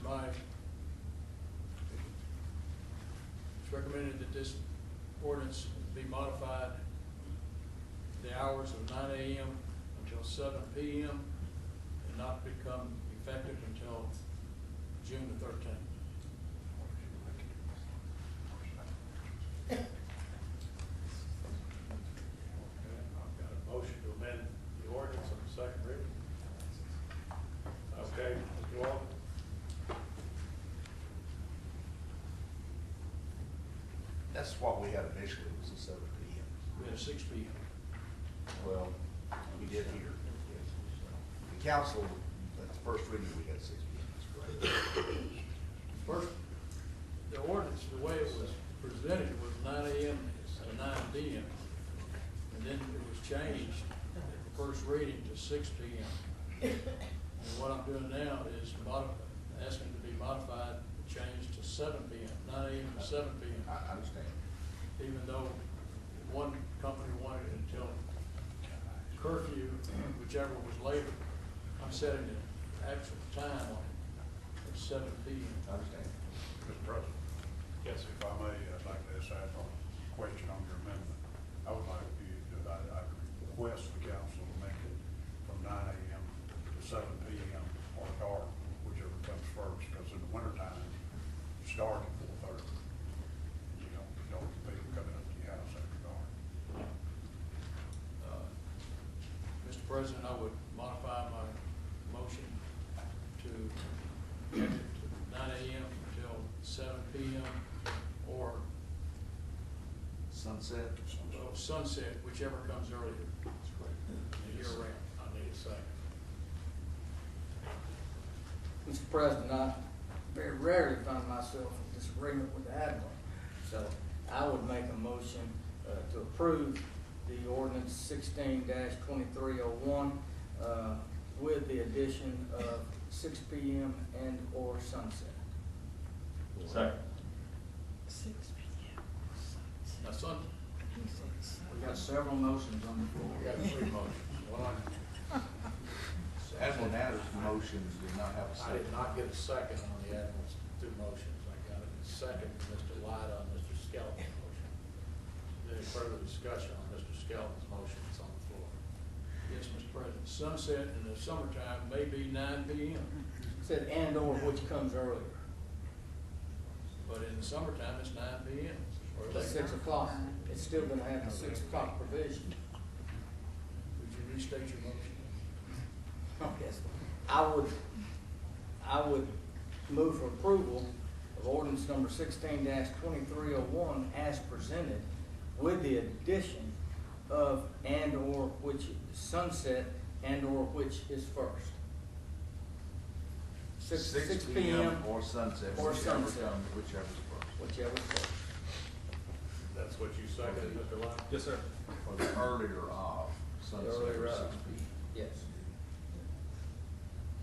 it's recommended that this ordinance be modified, the hours of 9 a.m. until 7 p.m. and not become effective until June the 13th. I've got a motion to amend the ordinance on the second reading. Okay, Mr. Walton? That's what we had initially, was the 7 p.m. We had 6 p.m. Well, we did here. The council, at the first reading, we had 6 p.m. That's correct. First, the ordinance, the way it was presented was 9 a.m. to 9 p.m. And then it was changed at the first reading to 6 p.m. And what I'm doing now is asking to be modified, changed to 7 p.m., 9 a.m. to 7 p.m. I understand. Even though one company wanted it until curfew, whichever was later, I'm setting the actual time on it at 7 p.m. I understand. Mr. President? Yes, if I may, I'd like to ask a question on your amendment. I would like you to, I request the council to make it from 9 a.m. to 7 p.m. or dark, whichever comes first, because in the wintertime, it's dark at 4:30. You don't want people coming up to your house after dark. Mr. President, I would modify my motion to make it to 9 a.m. until 7 p.m. or Sunset. sunset, whichever comes earlier. Year round. I need a second. Mr. President, I very rarely find myself in disagreement with the admiral. So I would make a motion to approve the ordinance 16-2301 with the addition of 6 p.m. and or sunset. Second. 6 p.m. Now, We've got several motions on the floor. We got 3 motions. One, Admiral Natter's motion did not have a I second. did not get a second on the Admiral's two motions. I got a second from Mr. Lyda on Mr. Skelton's motion. Any further discussion on Mr. Skelton's motion that's on the floor? Yes, Mr. President. Sunset in the summertime may be 9 p.m., Said and/or which comes earlier. but in the summertime, it's 9 p.m. or It's later. 6 o'clock. It's still gonna have the 6 o'clock provision. Would you restate your motion? Yes. I would move for approval of ordinance number 16-2301 as presented with the addition of and/or which sunset and/or which is first. 6 p.m. or sunset, or whichever sunset. comes, whichever's first. Whichever's first. That's what you seconded, Mr. Lyda? Yes, sir. For the earlier of sunset, Earlier or of. 6 p.m. Yes.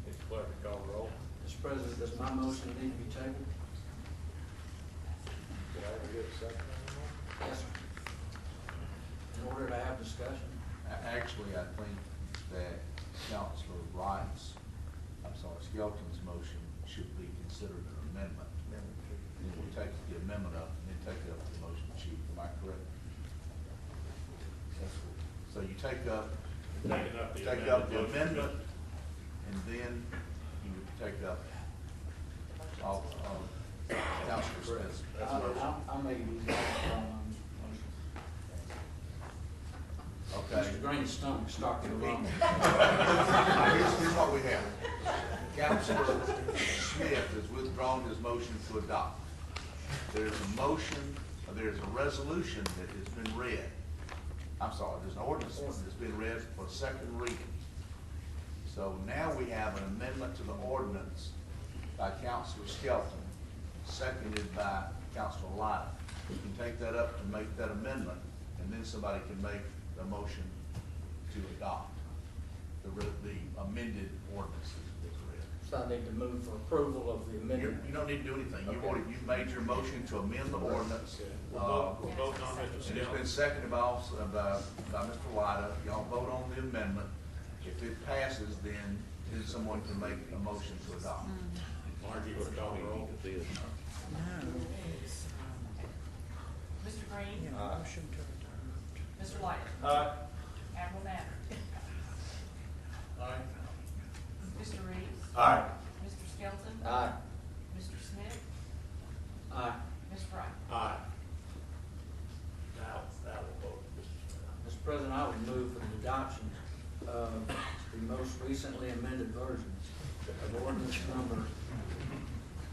Mr. Clerk, call the roll. Mr. President, does my motion need to be tabled? Did I ever get a second on the motion? Yes, sir. In order to have discussion. Actually, I think that Councilor Wright's, Skelton's motion should be considered an amendment. Then we take the amendment up and then take it up to the motion chief. Am I correct? So you take up the amendment, and then you would take up all, Councilor Smith's motion. I'll make it easy. Okay. Mr. Green's stomach starting to rumble. Here's what we have. Councilor Smith has withdrawn his motion to adopt. There's a motion, there's a resolution that has been read. I'm sorry, there's an ordinance that's been read for second reading. So now we have an amendment to the ordinance by Councilor Skelton, seconded by Councilor Lyda. You can take that up to make that amendment, and then somebody can make the motion to adopt the amended ordinance that's read. So I need to move for approval of the amendment. You don't need to do anything. You've made your motion to amend the ordinance. We'll vote on Mr. And it's Skelton. been seconded by Mr. Lyda. Y'all vote on the amendment. If it passes, then someone can make a motion to adopt. Margie, will call the roll? Mr. Green? Aye. Mr. Lyda? Aye. Admiral Natter? Aye. Mr. Reeves? Aye. Mr. Skelton? Aye. Mr. Smith? Aye. Ms. Wright? Aye. Now we'll vote, Mr. Smith. Mr. President, I would move for the adoption of the most recently amended versions of ordinance number,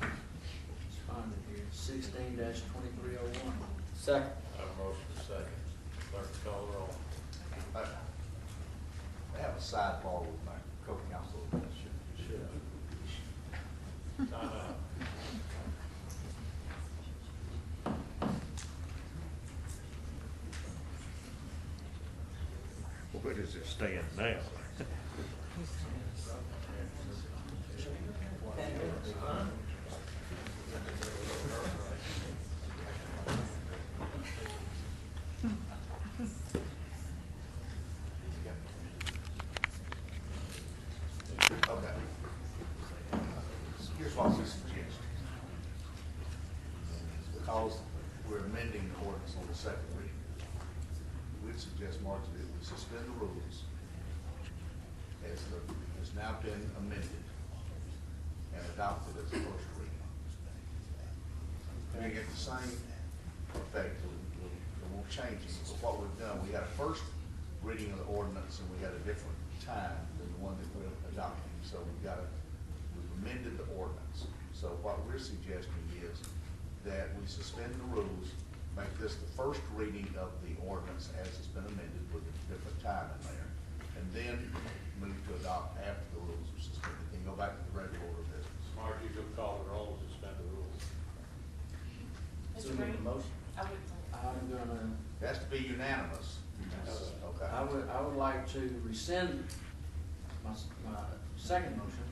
let's find it here, 16-2301. Second. I have a motion to second. Clerk, call the roll. I have a sidebar with my co-counsel. Time out. Where does it stand now? Okay. Here's what we suggest. Because we're amending the ordinance on the second reading, we'd suggest, Margie, that we suspend the rules as has now been amended and adopted as a first reading. And we get the same effect, it won't change it, but what we've done, we had a first reading of the ordinance and we had a different time than the one that we're adopting. So we've amended the ordinance. So what we're suggesting is that we suspend the rules, make this the first reading of the ordinance as it's been amended with a different time in there, and then move to adopt after the rules are suspended, and go back to the regular order of business. Margie, you'll call the roll, suspend the rules. Mr. Do we need Green? a motion? I would. I'm gonna, It has to be unanimous. Okay. I would like to rescind my second motion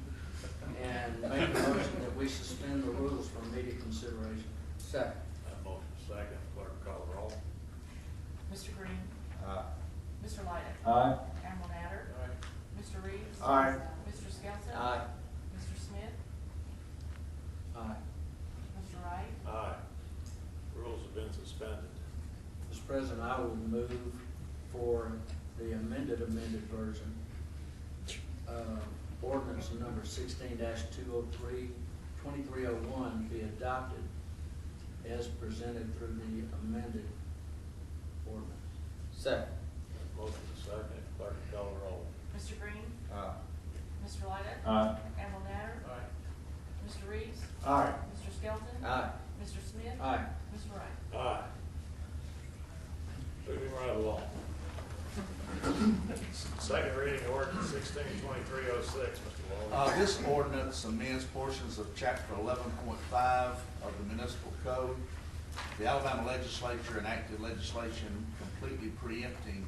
and make a motion that we suspend the rules for immediate consideration. Second. I have a motion to second. Clerk, call the roll. Mr. Green? Aye. Mr. Lyda? Aye. Admiral Natter? Aye. Mr. Reeves? Aye. Mr. suspended. Mr. President, I will move for the amended version. Ordinance number 16-203-2301 be adopted as presented through the amended ordinance. Second. Motion is second, clerk call the roll. Mr. Green? Aye. Mr. Lydic? Aye. Amble Natter? Aye. Mr. Reeves? Aye. Mr. Skelton? Aye. Mr. Smith? Aye. Mr. Wright? Aye. Moving right along. Second reading ordinance 16-2306, Mr. Walden. This ordinance amends portions of chapter 11.5 of the municipal code. The Alabama legislature enacted legislation completely preempting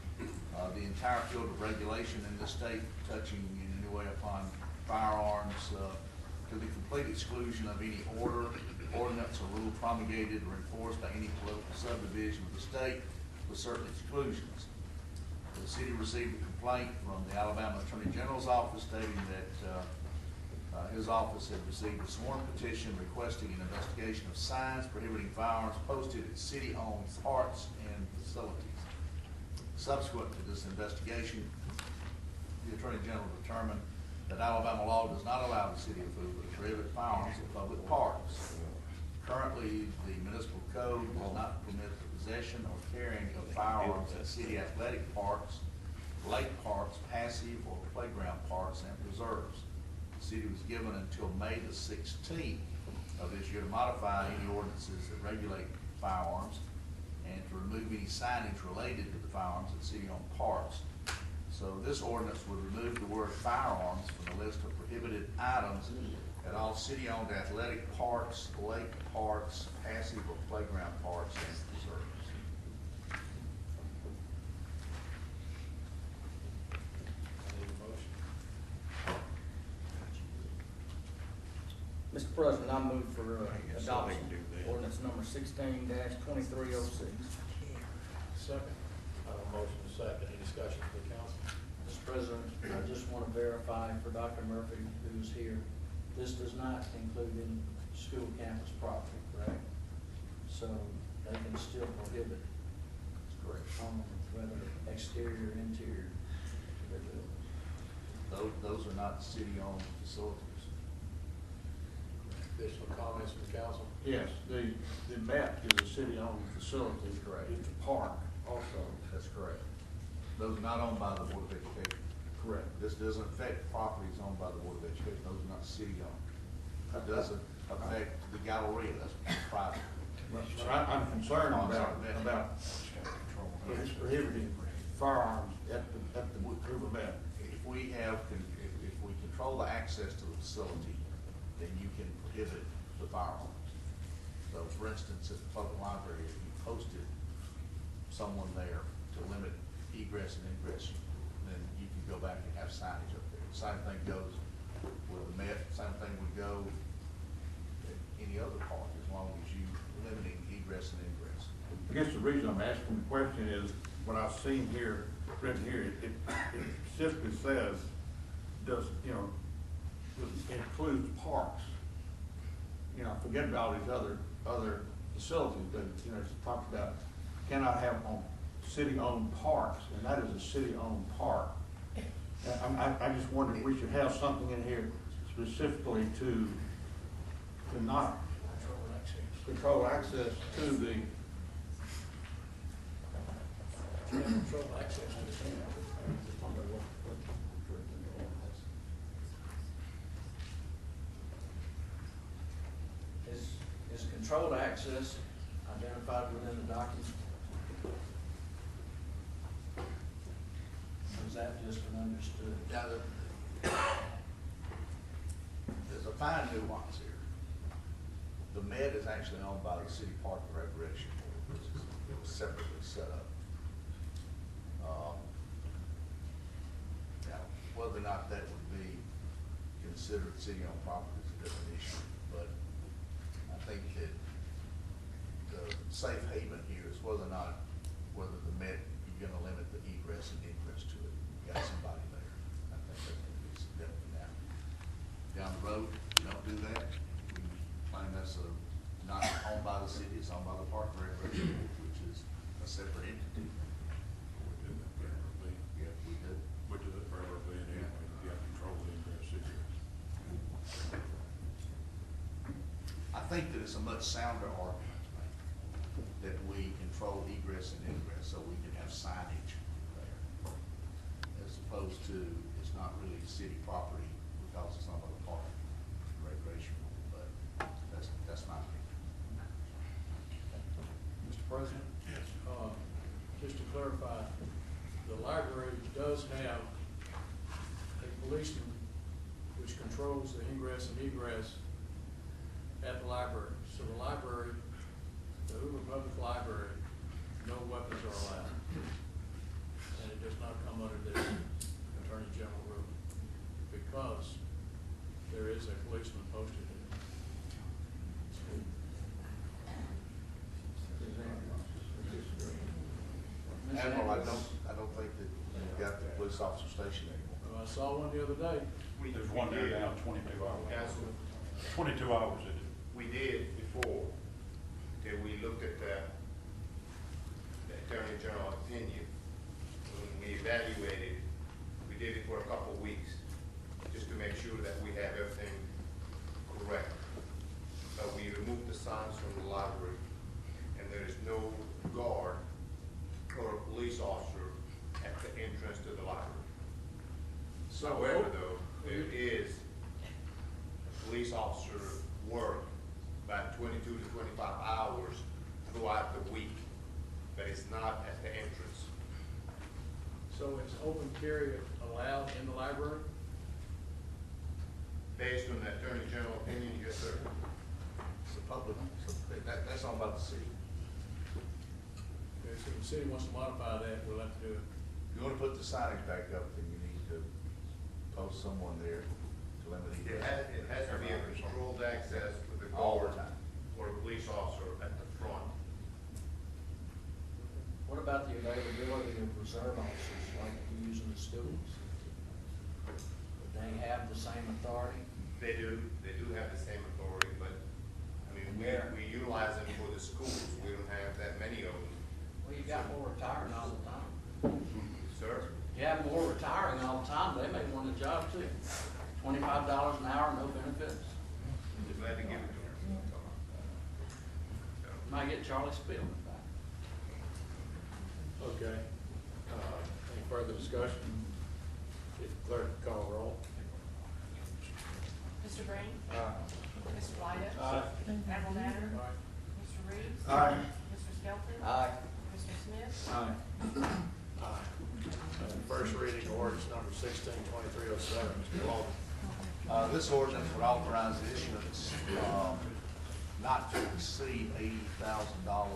the entire field of regulation in the state, touching in any way upon firearms, to the complete exclusion of any order, ordinance, or rule promulgated or enforced by any political subdivision of the state, with certain exclusions. The city received a complaint from the Alabama Attorney General's office stating that his office had received a sworn petition requesting an investigation of signs prohibiting firearms posted at city-owned parks and facilities. Subsequent to this investigation, the Attorney General determined that Alabama law does not allow the city of Hoover to prohibit firearms in public parks. Currently, the municipal code does not permit the possession or carrying of firearms at city athletic parks, lake parks, passive or playground parks, and preserves. The city was given until May the 16th of this year to modify any ordinances that regulate firearms and to remove any signage related to the firearms at city-owned parks. So this ordinance would remove the word firearms from the list of prohibited items at all city-owned athletic parks, lake parks, passive or playground parks, and preserves. I need a motion. Mr. President, I move for adoption, ordinance number 16-2306. Second. I have a motion and a second. Any discussion from the council? Mr. President, I just want to verify for Dr. Murphy, who's here, this does not include any school campus property, correct? So they can still prohibit on whether exterior or interior to their buildings. Those are not city-owned facilities. Additional comments from the council? Yes, the Met is a city-owned facility. Correct. It's a park also. That's correct. Those are not owned by the Board of Education. Correct. This doesn't affect properties owned by the Board of Education. Those are not city-owned. It doesn't affect the Galleria, that's private. But I'm concerned Oh, I'm about sorry. prohibiting firearms at the Hoover Met. If we control the access to the facility, then you can prohibit the firearms. So for instance, at the public library, if you posted someone there to limit egress and ingress, then you can go back and have signage up there. Same thing goes with the Met, same thing would go at any other park, as long as you limiting egress and ingress. I guess the reason I'm asking the question is, what I've seen here, written here, it specifically says, includes parks. Forget about all these other facilities, but, it talks about cannot have on city-owned parks, and that is a city-owned park. I just wonder if we should have something in here specifically to not control access to the. Control access to the camp. Is controlled access identified within the document? Or is that just an understood? Now, there's a fine nuance here. The Met is actually owned by the City Park and Recreation Board, which is separately set up. Now, whether or not that would be considered city-owned property is a different issue, but I think that the safe haven here is whether the Met, you're gonna limit the egress and ingress to it. You got somebody there. I think that's gonna be significant now. Down the road, you don't do that, we claim that's not owned by the city, it's owned by the Park and Recreation Board. think that it's a much sounder argument that we control egress and ingress, so we can have signage there, as opposed to it's not really city property because it's not a park recreational, but that's my opinion. Mr. President? Yes. Just to clarify, the library does have a policeman which controls the ingress and egress at the library. So the library, the Hoover Public Library, no weapons are allowed. And it does not come under this Attorney General rule because there is a policeman posted there. Admiral, I don't think that you've got the police officer station anymore. Well, I saw one the other day. There's one there now, 22 hours. Council, 22 hours it is. we did before, till we looked at the Attorney General opinion. When we evaluated, we did it for a couple of weeks, just to make sure that we have everything correct. But we removed the signs from the library, and there is no guard or a police officer at the entrance to the library. However, though, there is a police officer work about 22 to 25 hours throughout the week, but it's not at the entrance. So is open carry allowed in the library? Based on the Attorney General opinion, yes, sir. It's a public, so that's all about the city. Okay, so if the city wants to modify that, we'll have to do it. If you want to put the signage back up, then you need to post someone there to limit egress. It has to be a controlled access with a All the guard time. or a police officer at the front. What about the availability of reserve officers like we use in the schools? Would they have the same authority? They do have the same authority, but, I mean, we utilize them for the schools. We don't have that many of them. Well, you got more retiring all the time. Sir? You have more retiring all the time, they may want a job too. $25 an hour, no benefits. Glad to give it to them. Might get Charlie Spielman back. Okay. Any further discussion? If clerk call roll. Mr. Green? Aye. Mr. Lyda? Aye. Admiral Natter? Aye. Mr. Reeves? Aye. Mr. Skelton? Aye. Mr. Smith? Aye. First reading ordinance number 162307, Mr. Walden. This ordinance would authorize the issuance, not to exceed $80,000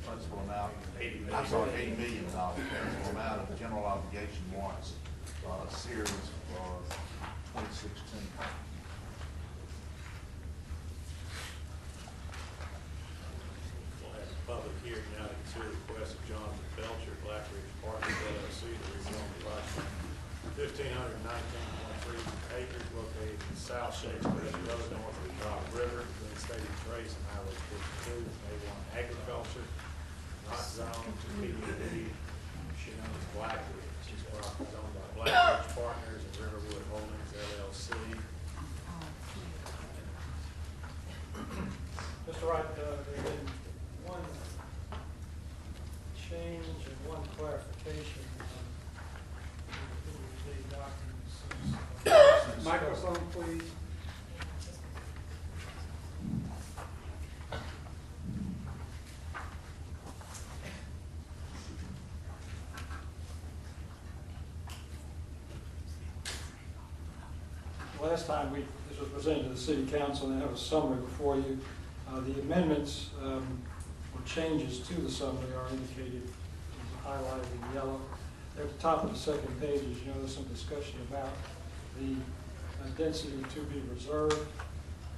principal amount. I'm sorry, $80 million principal amount of general obligation warrants, series for 2016. We'll have a public hearing now to consider the request of Jonathan Belcher, Black Ridge Partners LLC, to rezone approximately 1,519.3 acres located in South Shakespeare Road, north of the Drop River, between State and Trace and Highway 52, A1 agriculture, not zoned to PUD. She owns Black Ridge. This property is owned by Black Ridge Partners and Riverwood Holdings LLC. Mr. Wright, there's been one change and one clarification on the documents. Microphone, please. Last time this was presented to the City Council, and I have a summary before you. The amendments or changes to the summary are indicated, highlighted in yellow. At the top of the second page, as you know, there's some discussion about the density to be reserved,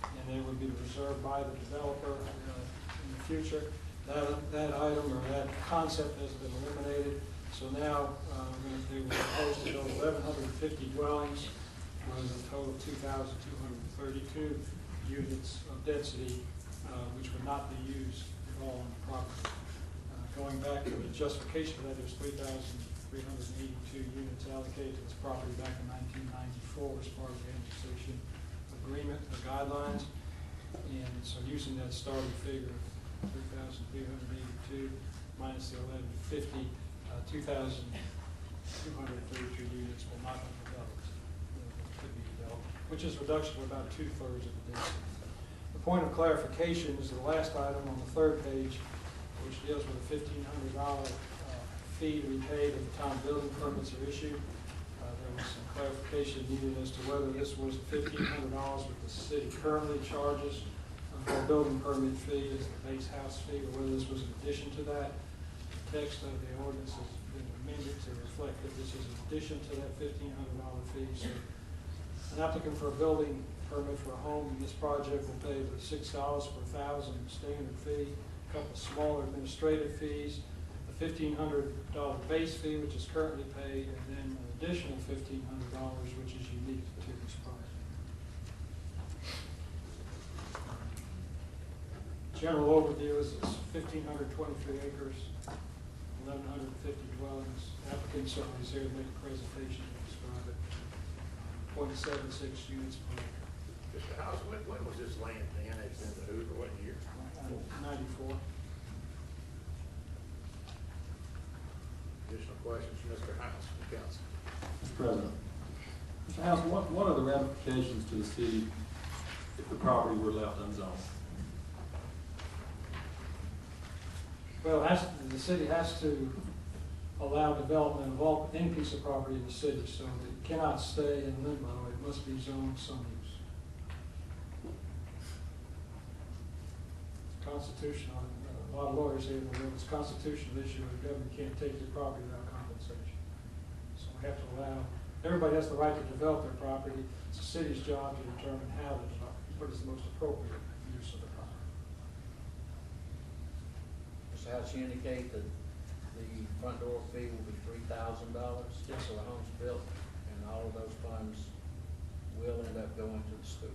and it would be reserved by the developer in the future. That item or that concept has been eliminated. So now we're proposed to build 1,150 dwellings with a total of 2,232 units of density, which would not be used at all on the property. Going back to the justification for that, there's 3,382 units allocated to this property back in 1994 as part of the annexation agreement, the guidelines. And so using that starting figure, 3,382 minus the 1,150, 2,232 units will not be developed. Could be developed, which is a reduction of about 2/3 of the density. The point of clarification is the last item on the third page, which deals with a $1,500 fee to be paid at the time building permits are issued. There was some clarification needed as to whether this was $1,500 that the city currently charges for a building permit fee as the base house fee, or whether this was in addition to that. The text of the ordinance has been amended to reflect that this is in addition to that $1,500 fee. So an applicant for a building permit for a home in this project will pay the $6 per thousand standard fee, a couple smaller administrative fees, the $1,500 base fee, which is currently paid, and then an additional $1,500, which is unique to this project. General overview is it's 1,523 acres, 1,150 dwellings. The applicant certainly is here to make a presentation to describe it. 0.76 units per acre. Mr. House, when was this land annexed into Hoover? What year? 94. Additional questions from Mr. House, from council? Mr. President. Mr. House, what are the ramifications to the city if the property were left unzoned? Well, the city has to allow development of any piece of property in the city, so it cannot stay in limbo. It must be zoned some use. Constitutional, a lot of lawyers say that it's a constitutional issue and the government can't take your property without compensation. So we have to allow, everybody has the right to develop their property. It's the city's job to determine how to develop, what is the most appropriate use of the property. Mr. House, you indicate that the front door fee will be $3,000 Yes. for the homes built, and all of those funds will end up going to the schools.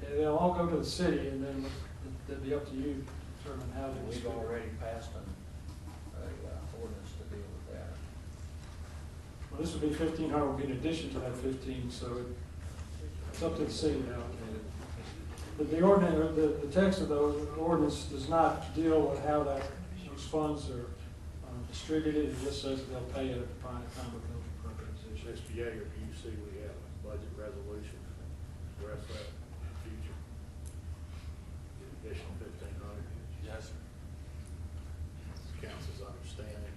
Yeah, they'll all go to the city, and then it'll be up to you to determine how to. We've already passed an ordinance to deal with that. Well, this would be 1,500, would be in addition to that 15, so it's up to the city to allocate it. But the ordinance, the text of the ordinance does not deal with how those funds are distributed. It just says that they'll pay it at the time of building permit is issued. Mr. Yeager, do you see we have a budget resolution to address that in the future? Additional 1,500? Yes, sir. Council's understanding.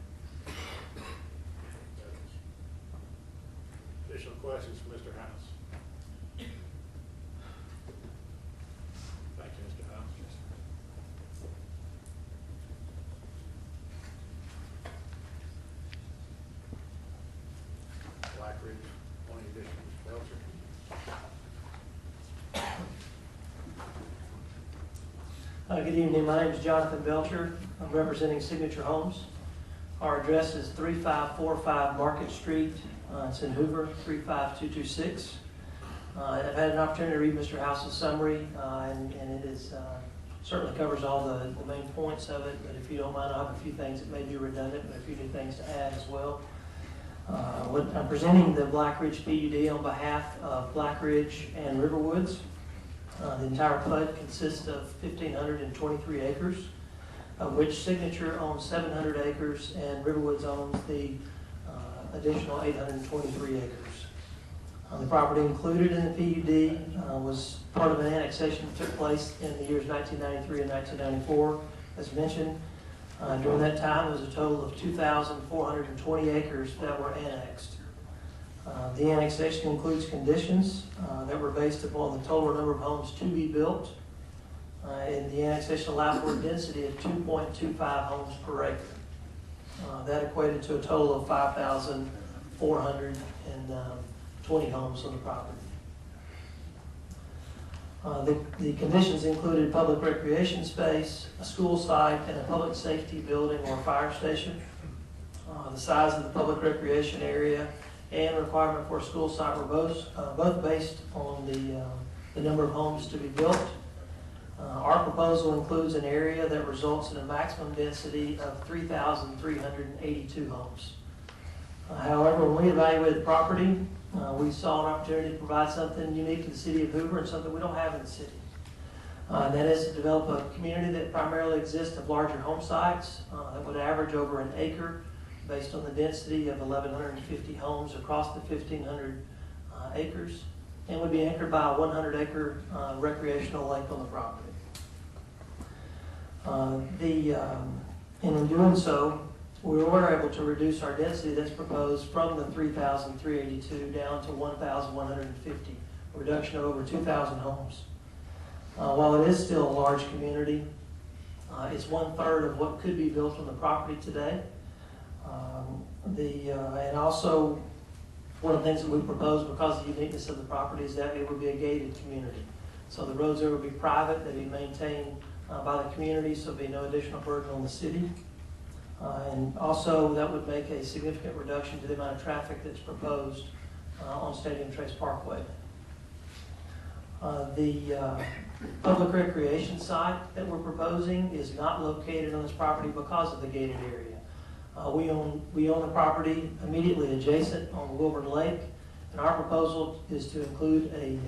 Additional questions from Mr. House? Thank you, Mr. House. Black Ridge, County District, Mr. Belcher. Good evening, my name is Jonathan Belcher. I'm representing Signature Homes. Our address is 3545 Market Street. It's in Hoover, 35226. I've had an opportunity to read Mr. House's summary, and it is certainly covers all the main points of it, but if you don't mind, I'll have a few things that may be redundant, but a few new things to add as well. I'm presenting the Black Ridge PUD on behalf of Black Ridge and Riverwoods. The entire PUD consists of 1,523 acres, of which Signature owns 700 acres and Riverwoods owns the additional 823 acres. The property included in the PUD was part of an annexation that took place in the years 1993 and 1994. As mentioned, during that time, there was a total of 2,420 acres that were annexed. The annexation includes conditions that were based upon the total number of homes to be built. And the annexation allowed for a density of 2.25 homes per acre. That equated to a total of 5,420 homes on the property. The conditions included public recreation space, a school site, and a public safety building or fire station. The size of the public recreation area and requirement for a school site were both based on the number of homes to be built. Our proposal includes an area that results in a maximum density of 3,382 homes. However, when we evaluated the property, we saw an opportunity to provide something unique to the city of Hoover and something we don't have in the city. And that is to develop a community that primarily exists of larger home sites that would average over an acre based on the density of 1,150 homes across the 1,500 acres, and would be anchored by a 100-acre recreational lake on the property. In doing so, we were able to reduce our density that's proposed from the 3,382 down to 1,150, a reduction of over 2,000 homes. While it is still a large community, it's 1/3 of what could be built on the property today. And also, one of the things that we propose, because of the uniqueness of the property, is that it would be a gated community. So the roads there would be private, they'd be maintained by the community, so there'd be no additional burden on the city. And also, that would make a significant reduction to the amount of traffic that's proposed on Stadium Trace Parkway. The public recreation site that we're proposing is not located on this property because of the gated area. We own the property immediately adjacent on Wilburn Lake, and our proposal is to include a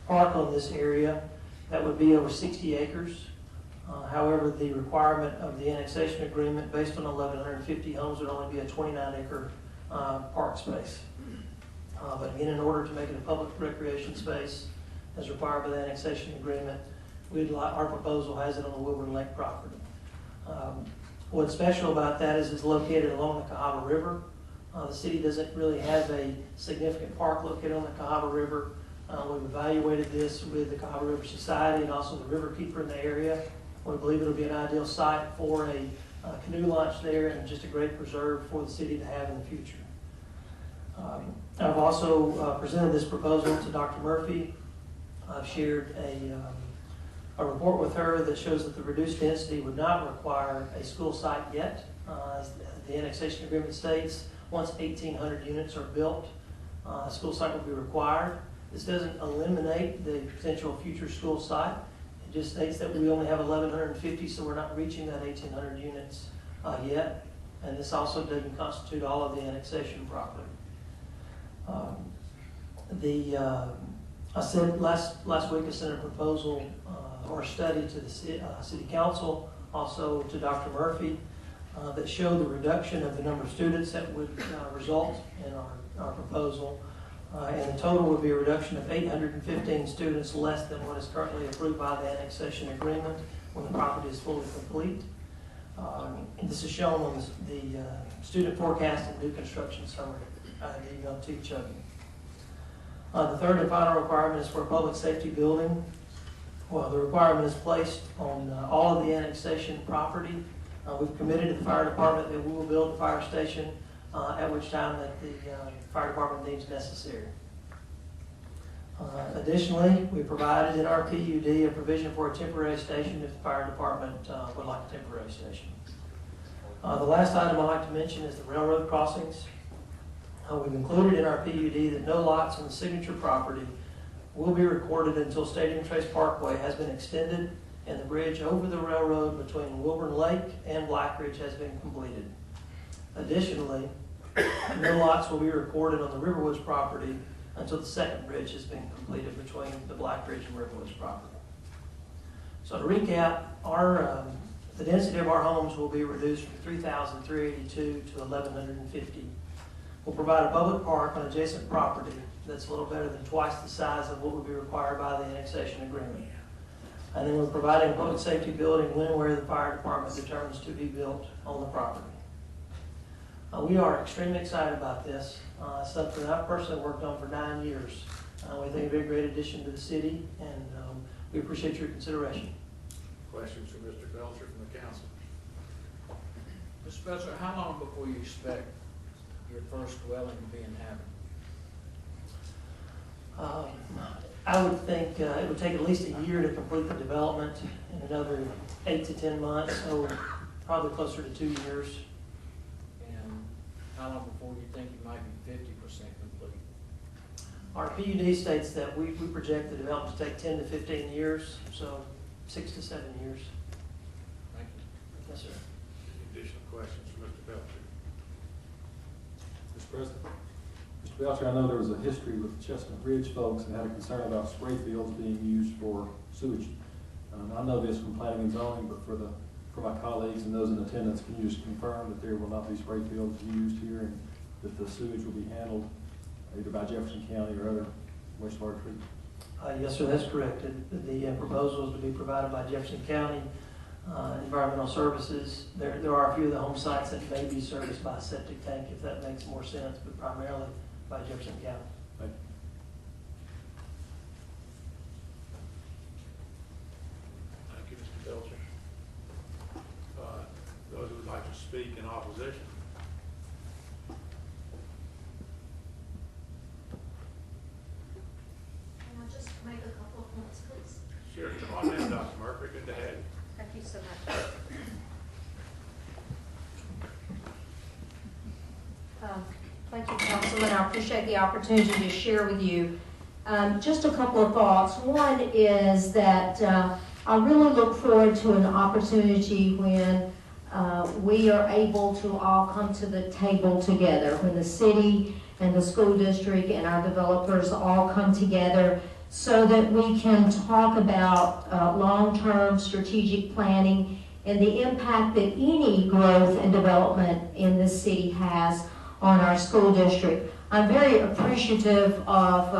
park on this area that would be over 60 acres. However, the requirement of the annexation agreement based on 1,150 homes would only be a 29-acre park space. But again, in order to make it a public recreation space, as required by the annexation agreement, our proposal has it on the Wilburn Lake property. What's special about that is it's located along the Cahaba River. The city doesn't really have a significant park located on the Cahaba River. We've evaluated this with the Cahaba River Society and also the river keeper in the area. We believe it'll be an ideal site for a canoe launch there and just a great preserve for the city to have in the future. I've also presented this proposal to Dr. Murphy. I've shared a report with her that shows that the reduced density would not require a school site yet. As the annexation agreement states, once 1,800 units are built, a school site will be required. This doesn't eliminate the potential future school site. It just states that we only have 1,150, so we're not reaching that 1,800 units yet. And this also doesn't constitute all of the annexation property. I said last week I sent a proposal or a study to the city council, also to Dr. Murphy, that showed the reduction of the number of students that would result in our proposal. And the total would be a reduction of 815 students less than what is currently approved by the annexation agreement when the property is fully complete. This is shown on the student forecast and new construction summary emailed to each of you. The third and final requirement is for a public safety building. Well, the requirement is placed on all of the annexation property. We've committed to the fire department that we will build a fire station at which time that the fire department deems necessary. Additionally, we provided in our PUD a provision for a temporary station if the fire department would like a temporary station. The last item I'd like to mention is the railroad crossings. We've included in our PUD that no lots on the signature property will be recorded until Stadium Trace Parkway has been extended and the bridge over the railroad between Wilburn Lake and Black Ridge has been completed. Additionally, no lots will be recorded on the Riverwoods property until the second bridge has been completed between the Black Ridge and Riverwoods property. So to recap, the density of our homes will be reduced from 3,382 to 1,150. We'll provide a public park on adjacent property that's a little better than twice the size of what would be required by the annexation agreement. And then we're providing a public safety building when and where the fire department determines to be built on the property. We are extremely excited about this. Something I've personally worked on for 9 years. We think it'd be a great addition to the city, and we appreciate your consideration. Questions for Mr. Belcher from the council? Mr. Belcher, how long before you expect your first dwelling to be inhabited? I would think it would take at least a year to complete the development, and another 8 to 10 months, so probably closer to 2 years. And how long before you think you might be 50% complete? Our PUD states that we project the development to take 10 to 15 years, so 6 to 7 years. Thank you. Yes, sir. Any additional questions for Mr. Belcher? Mr. President. Mr. Belcher, I know there was a history with Chestnut Ridge folks that had a concern about spray fields being used for sewage I know this from planning and zoning, but for my colleagues and those in attendance, can you just confirm that there will not be spray fields used here and that the sewage will be handled either by Jefferson County or other wastewater treatment? Yes, sir, that's correct. The proposal is to be provided by Jefferson County Environmental Services. There are a few of the home sites that may be serviced by a septic tank, if that makes more sense, but primarily by Jefferson County. Thank you. Thank you, Mr. Belcher. Those who would like to speak in opposition? Can I just make a couple of points, please? Sure, come on in, Dr. Murphy, good to have you. Thank you so much. Thank you, Councilman. I appreciate the opportunity to share with you. Just a couple of thoughts. One is that I really look forward to an opportunity when we are able to all come to the table together, when the city and the school district and our developers all come together so that we can talk about long-term strategic planning and the impact that any growth and development in this city has on our school district. I'm very appreciative of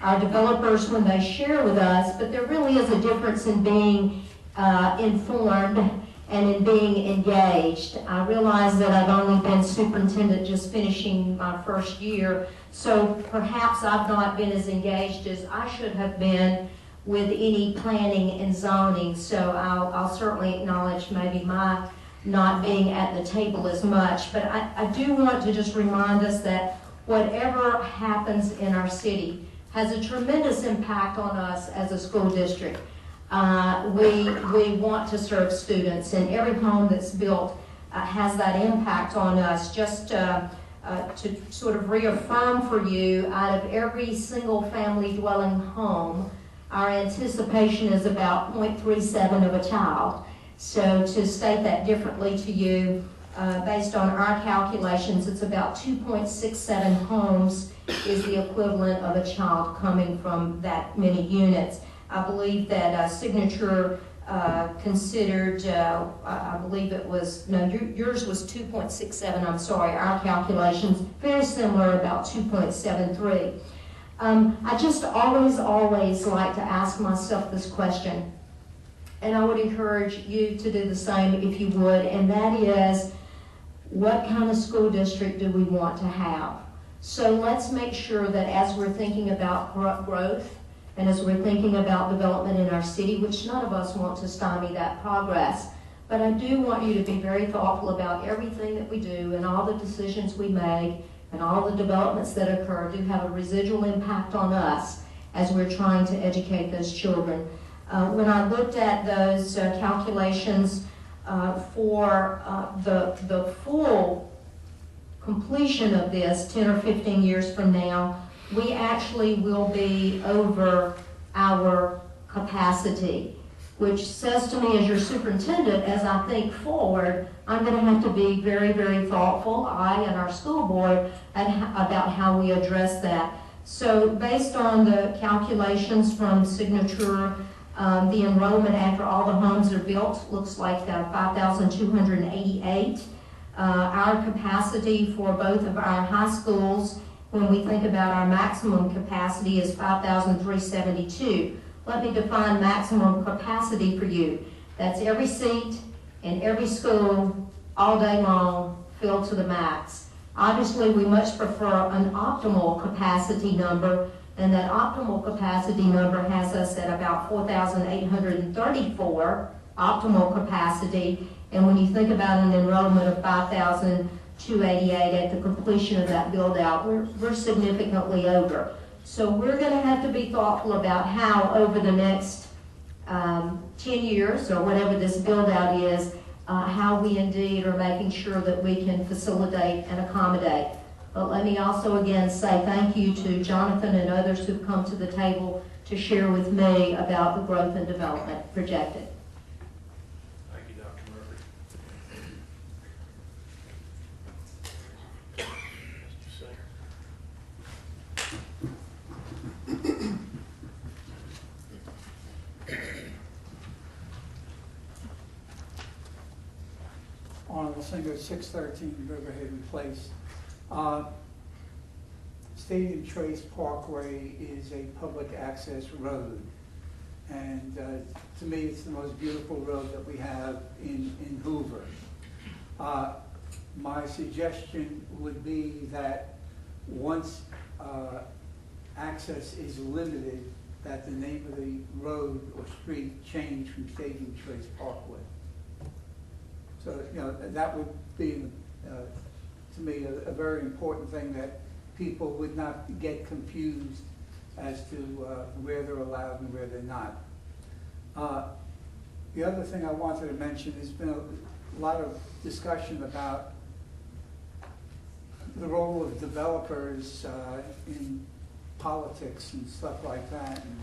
our developers when they share with us, but there really is a difference in being informed and in being engaged. I realize that I've only been superintendent just finishing my first year, so perhaps I've not been as engaged as I should have been with any planning and zoning, so I'll certainly acknowledge maybe my not being at the table as much, but I do want to just remind us that whatever happens in our city has a tremendous impact on us as a school district. We want to serve students, and every home that's built has that impact on us. Just to sort of reaffirm for you, out of every single family dwelling home, our anticipation is about 0.37 of a child. So to state that differently to you, based on our calculations, it's about 2.67 homes is the equivalent of a child coming from that many units. I believe that Signature considered, I believe it was, no, yours was 2.67, I'm sorry, our calculations, very similar, about 2.73. I just always like to ask myself this question, and I would encourage you to do the same if you would, and that is, what kind of school district do we want to have? So let's make sure that as we're thinking about growth, and as we're thinking about development in our city, which none of us want to stymie that progress, but I do want you to be very thoughtful about everything that we do and all the decisions we make and all the developments that occur do have a residual impact on us as we're trying to educate those children. When I looked at those calculations for the full completion of this 10 or 15 years from now, we actually will be over our capacity, which says to me as your superintendent, as I think forward, I'm going to have to be very, very thoughtful, I and our school board, about how we address that. So based on the calculations from Signature, the enrollment after all the homes are built looks like 5,288. Our capacity for both of our high schools, when we think about our maximum capacity, is 5,372. Let me define maximum capacity for you. That's every seat in every school all day long filled to the max. Obviously, we much prefer an optimal capacity number, and that optimal capacity number has us at about 4,834 optimal capacity. And when you think about an enrollment of 5,288 at the completion of that build out, we're significantly over. So we're going to have to be thoughtful about how over the next 10 years or whatever this build out is, how we indeed are making sure that we can facilitate and accommodate. But let me also again say thank you to Jonathan and others who've come to the table to share with me about the growth and development projected. Thank you, Dr. Murphy. Mr. Singer. Singer, 613 Riverhead Place. Stadium Trace Parkway is a public access road. And to me, it's the most beautiful road that we have in Hoover. My suggestion would be that once access is limited, that the name of the road or street change from Stadium Trace Parkway. So, you know, that would be, to me, a very important thing, that people would not get confused as to where they're allowed and where they're not. The other thing I wanted to mention, there's been a lot of discussion about the role of developers in politics and stuff like that. And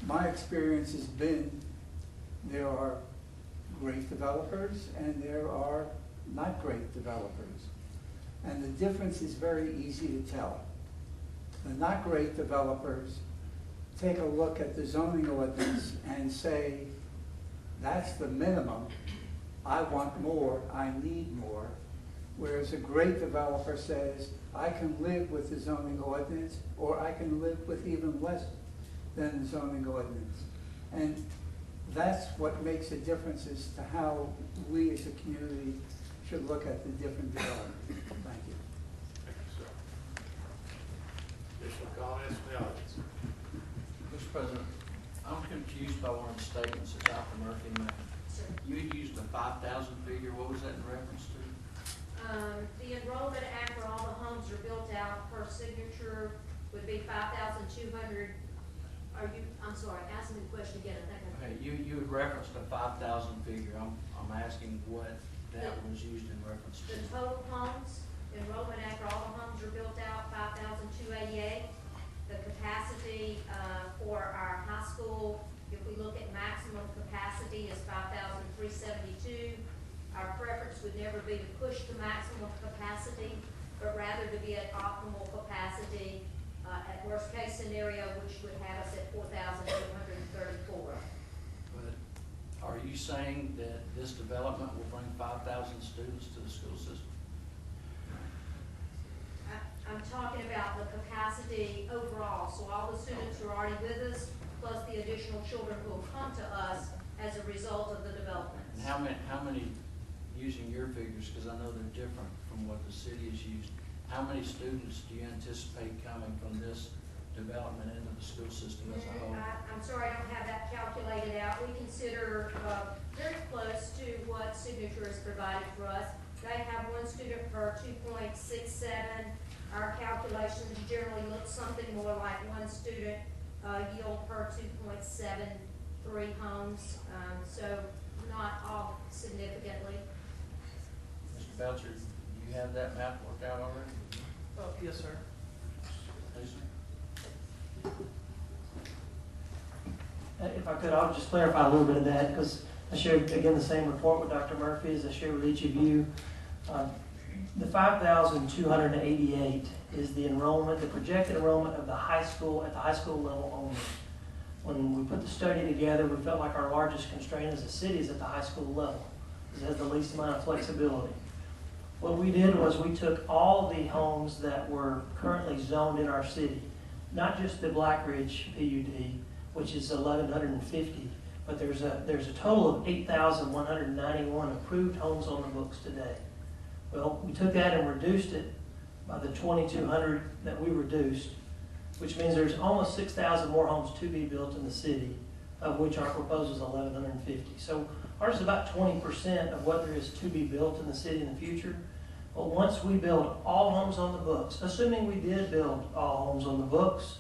my experience has been there are great developers and there are not great developers. And the difference is very easy to tell. The not great developers take a look at the zoning ordinance and say, that's the minimum, I want more, I need more. Whereas a great developer says, I can live with the zoning ordinance, or I can live with even less than the zoning ordinance. And that's what makes a difference as to how we as a community should look at the different developments. Thank you. Thank you, sir. Additional comments from the audience? Mr. President, I'm confused by one of the statements that Dr. Murphy made. You used a 5,000 figure. What was that in reference to? The enrollment after all the homes are built out per signature would be 5,200. I'm sorry, ask me the question again. I think Okay, you had referenced a 5,000 figure. I'm asking what that was used in reference to. The total homes, enrollment after all the homes are built out, 5,288. The capacity for our high school, if we look at maximum capacity, is 5,372. Our preference would never be to push the maximum capacity, but rather to be at optimal capacity at worst case scenario, which would have us at 4,234. But are you saying that this development will bring 5,000 students to the school system? I'm talking about the capacity overall, so all the students who are already with us, plus the additional children who will come to us as a result of the development. And how many, using your figures, because I know they're different from what the city has used, how many students do you anticipate coming from this development into the school system as a whole? I'm sorry, I don't have that calculated out. We consider very close to what Signature has provided for us. They have one student per 2.67. Our calculations generally look something more like one student yield per 2.73 homes, so not all significantly. Mr. Belcher, do you have that map worked out already? Oh, yes, sir. Lisa? If I could, I'll just clarify a little bit of that, because I shared, again, the same report with Dr. Murphy as I shared with each of you. The 5,288 is the enrollment, the projected enrollment of the high school, at the high school level only. When we put the study together, we felt like our largest constraint as a city is at the high school level, because it has the least amount of flexibility. What we did was we took all the homes that were currently zoned in our city, not just the Black Ridge PUD, which is 1,150, but there's a total of 8,191 approved homes on the books today. Well, we took that and reduced it by the 2,200 that we reduced, which means there's almost 6,000 more homes to be built in the city, of which our proposal is 1,150. So ours is about 20% of what there is to be built in the city in the future. But once we build all homes on the books, assuming we did build all homes on the books,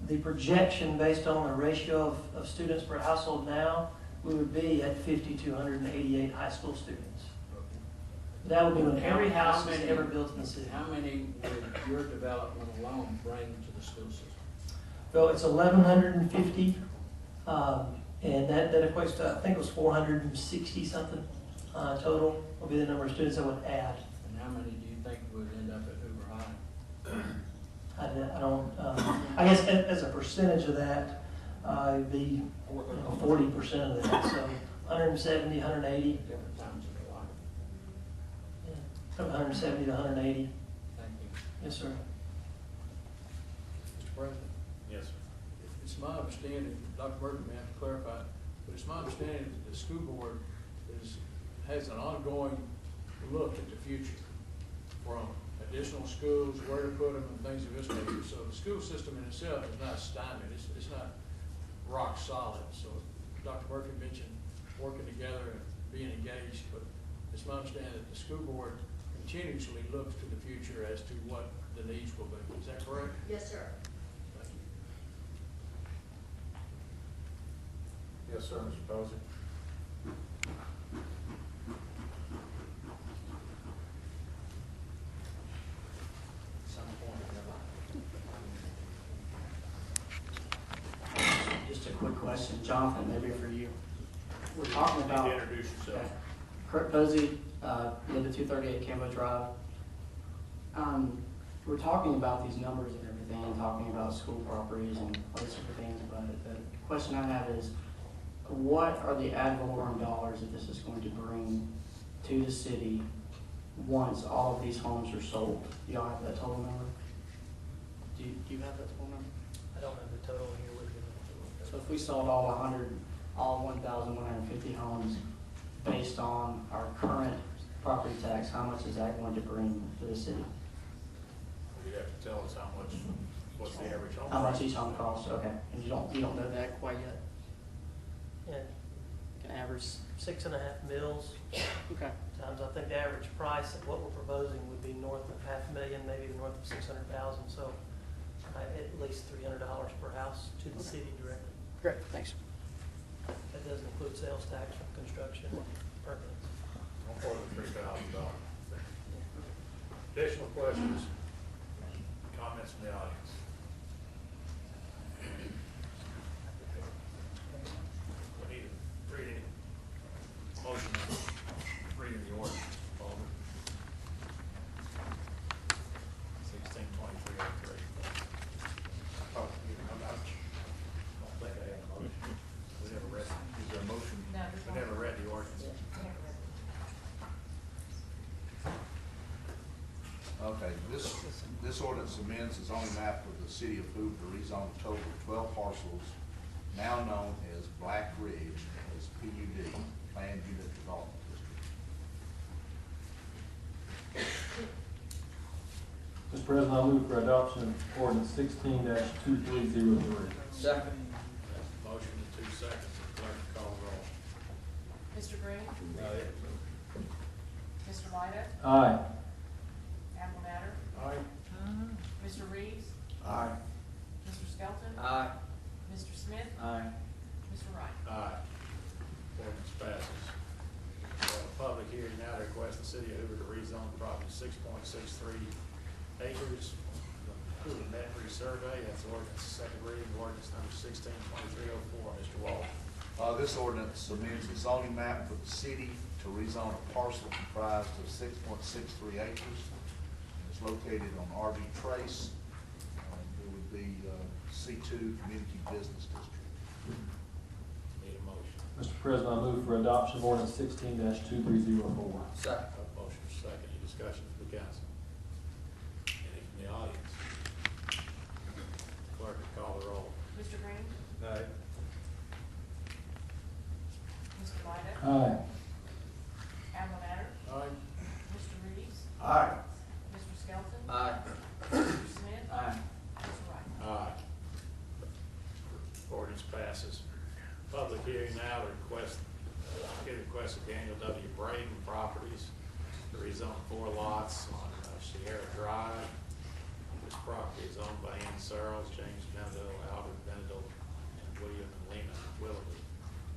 the projection based on the ratio of students per household now, we would be at 5,288 high school students. That would be when every house is ever built in the city. How many would your development alone bring to the school system? Well, it's 1,150, and that equates to, I think it was 460 something total will be the number of students I would add. And how many do you think would end up at Hoover High? I don't, I guess as a percentage of that, it'd be 40% of that, so 170, 180. Different times of their life. 170 to 180. Thank you. Yes, sir. Mr. President, Yes, sir. it's my understanding, Dr. Murphy may have to clarify, but it's my understanding that the school board has an ongoing look at the future from additional schools, where to put them, and things of this nature. So the school system in itself is not stymied, it's not rock solid. So Dr. Murphy mentioned working together and being engaged, but it's my understanding that the school board continuously looks to the future as to what the needs will be. Is that correct? Yes, sir. Thank you. Yes, sir, Mr. Posey. Just a quick question, Jonathan, maybe for you. We're talking about. You need to introduce yourself. Okay. Kurt Posey, live at 238 Cambo Drive. We're talking about these numbers and everything, and talking about school properties and other sort of things, but the question I have is, what are the ad valorem dollars that this is going to bring to the city once all of these homes are sold? Do y'all have that total number? Do you have that total number? I don't have the total here with me. So if we sold all 1,150 homes based on our current property tax, how much is that going to bring to the city? You have to tell us how much, what's the average home How much price? each home costs, okay, and you don't know that quite yet? Yeah, Can average, 6.5 mils okay, times, I think the average price of what we're proposing would be north of $500,000, maybe even north of 600,000. So at least $300 per house to the city directly. great, thanks. That doesn't include sales tax from construction permits. One more than $3,000. Additional questions? Comments from the audience? We need to read any motion, reading the ordinance, Alder. 162303. Oh, I don't think I have a motion. We never read, is there a motion? No. We never read the ordinance. Okay, this ordinance amends the zoning map of the city of Hoover to rezone a total of 12 parcels, now known as Black Ridge, as PUD, Planned Unit Development District. Mr. President, I move for adoption of ordinance 16-2303. Second. Motion in 2 seconds. Clerk, call the roll. Mr. Green? Mr. White? Aye. Admiral Matter? Aye. Mr. Reeves? Aye. Mr. Skelton? Aye. Mr. Smith? Aye. Mr. Wright? Aye. Ordinance passes. We have a public hearing now to request the city of Hoover to rezone property 6.63 acres. Hoover Net Resurvey, that's ordinance, second reading, ordinance number 162304. Mr. Walton. This ordinance amends the zoning map for the city to rezone a parcel comprised of 6.63 acres. It's located on RV Trace. It would be C2 Community Business District. Need a motion. Mr. President, I move for adoption of ordinance 16-2304. Second. Motion second. Any discussion from the council? Any from the audience? Clerk, call the roll. Mr. Green? Aye. Mr. White? Aye. Admiral Matter? Aye. Mr. Reeves? Aye. Mr. Skelton? Aye. Mr. Smith? Aye. Mr. Wright? Aye. Ordinance passes. Public hearing now to request of Daniel W. Braden Properties to rezone 4 lots on Sierra Drive. This property is owned by Ann Searles, James Benedell, Albert Benedell, and William and Lena Willoughby.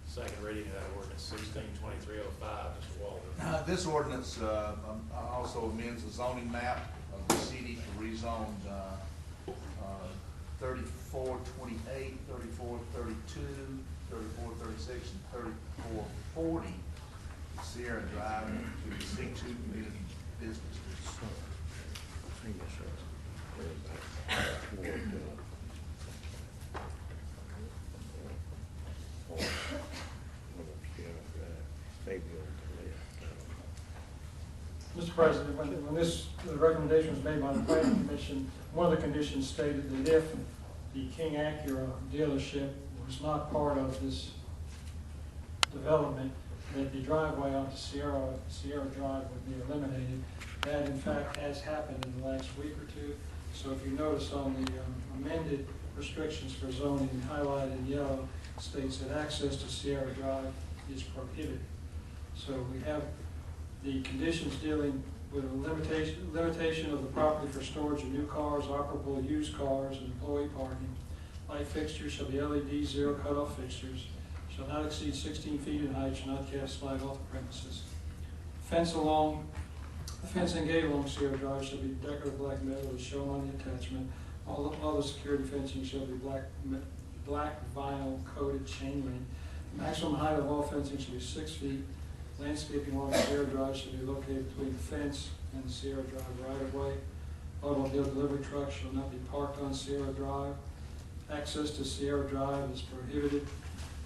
Second reading of that ordinance, 162305. Mr. Walden. This ordinance also amends the zoning map of the city to rezone 3428, 3432, 3436, and 3440 Sierra Drive to the C2 Community Business District. Mr. President, when the recommendation was made by the planning commission, one of the conditions stated that if the King Acura dealership was not part of this development, that the driveway onto Sierra Drive would be eliminated. That in fact has happened in the last week or two. So if you notice on the amended restrictions for zoning highlighted in yellow, states that access to Sierra Drive is prohibited. So we have the conditions dealing with a limitation of the property for storage of new cars, operable used cars, and employee parking. Light fixtures shall be LED zero cutoff fixtures, shall not exceed 16 feet in height, shall not cast light off the premises. The fence and gate along Sierra Drive shall be decorative black metal as shown on the attachment. All the security fencing shall be black vinyl coated chain link. Maximum height of all fencing shall be 6 feet. Landscaping along Sierra Drive shall be located between the fence and the Sierra Drive right-of-way. Automobile delivery trucks shall not be parked on Sierra Drive. Access to Sierra Drive is prohibited,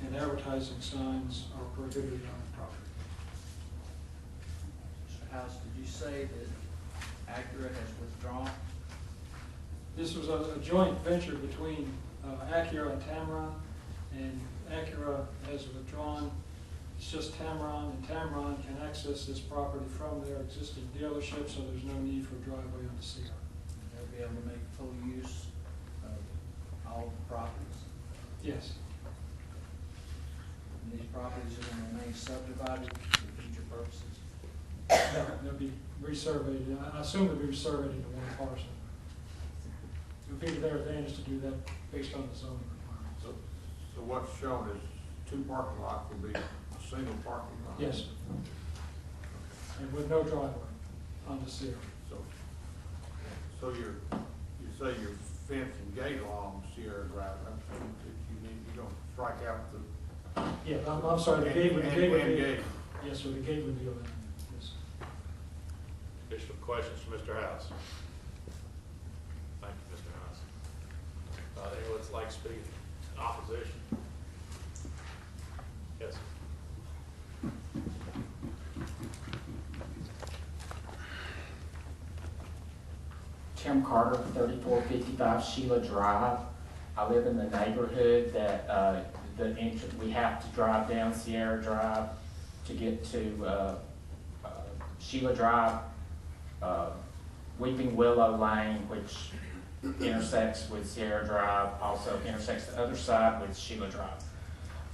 and advertising signs are prohibited on the property. Mr. House, did you say that Acura has withdrawn? This was a joint venture between Acura and Tamron, and Acura has withdrawn. It's just Tamron, and Tamron can access this property from their existing dealership, so there's no need for a driveway onto Sierra. They'll be able to make full use of all the properties? Yes. And these properties are going to remain subdivided for future purposes? No, they'll be resurveyed. I assume they'll be resurveyed into one parcel. It would be to their advantage to do that based on the zoning requirements. So what's shown is 2 parking lots will be a single parking lot? Yes. And with no driveway onto Sierra. So you say your fence and gate along Sierra Drive, you don't strike out the. Yeah, I'm sorry, the gate would be. Gate. Yes, sir, the gate would be eliminated, yes. Additional questions from Mr. House? Thank you, Mr. House. Anyone that's like speaking in opposition? Yes. Tim Carter, 3455 Sheila Drive. I live in the neighborhood that we have to drive down Sierra Drive to get to Sheila Drive, Weeping Willow Lane, which intersects with Sierra Drive, also intersects the other side with Sheila Drive.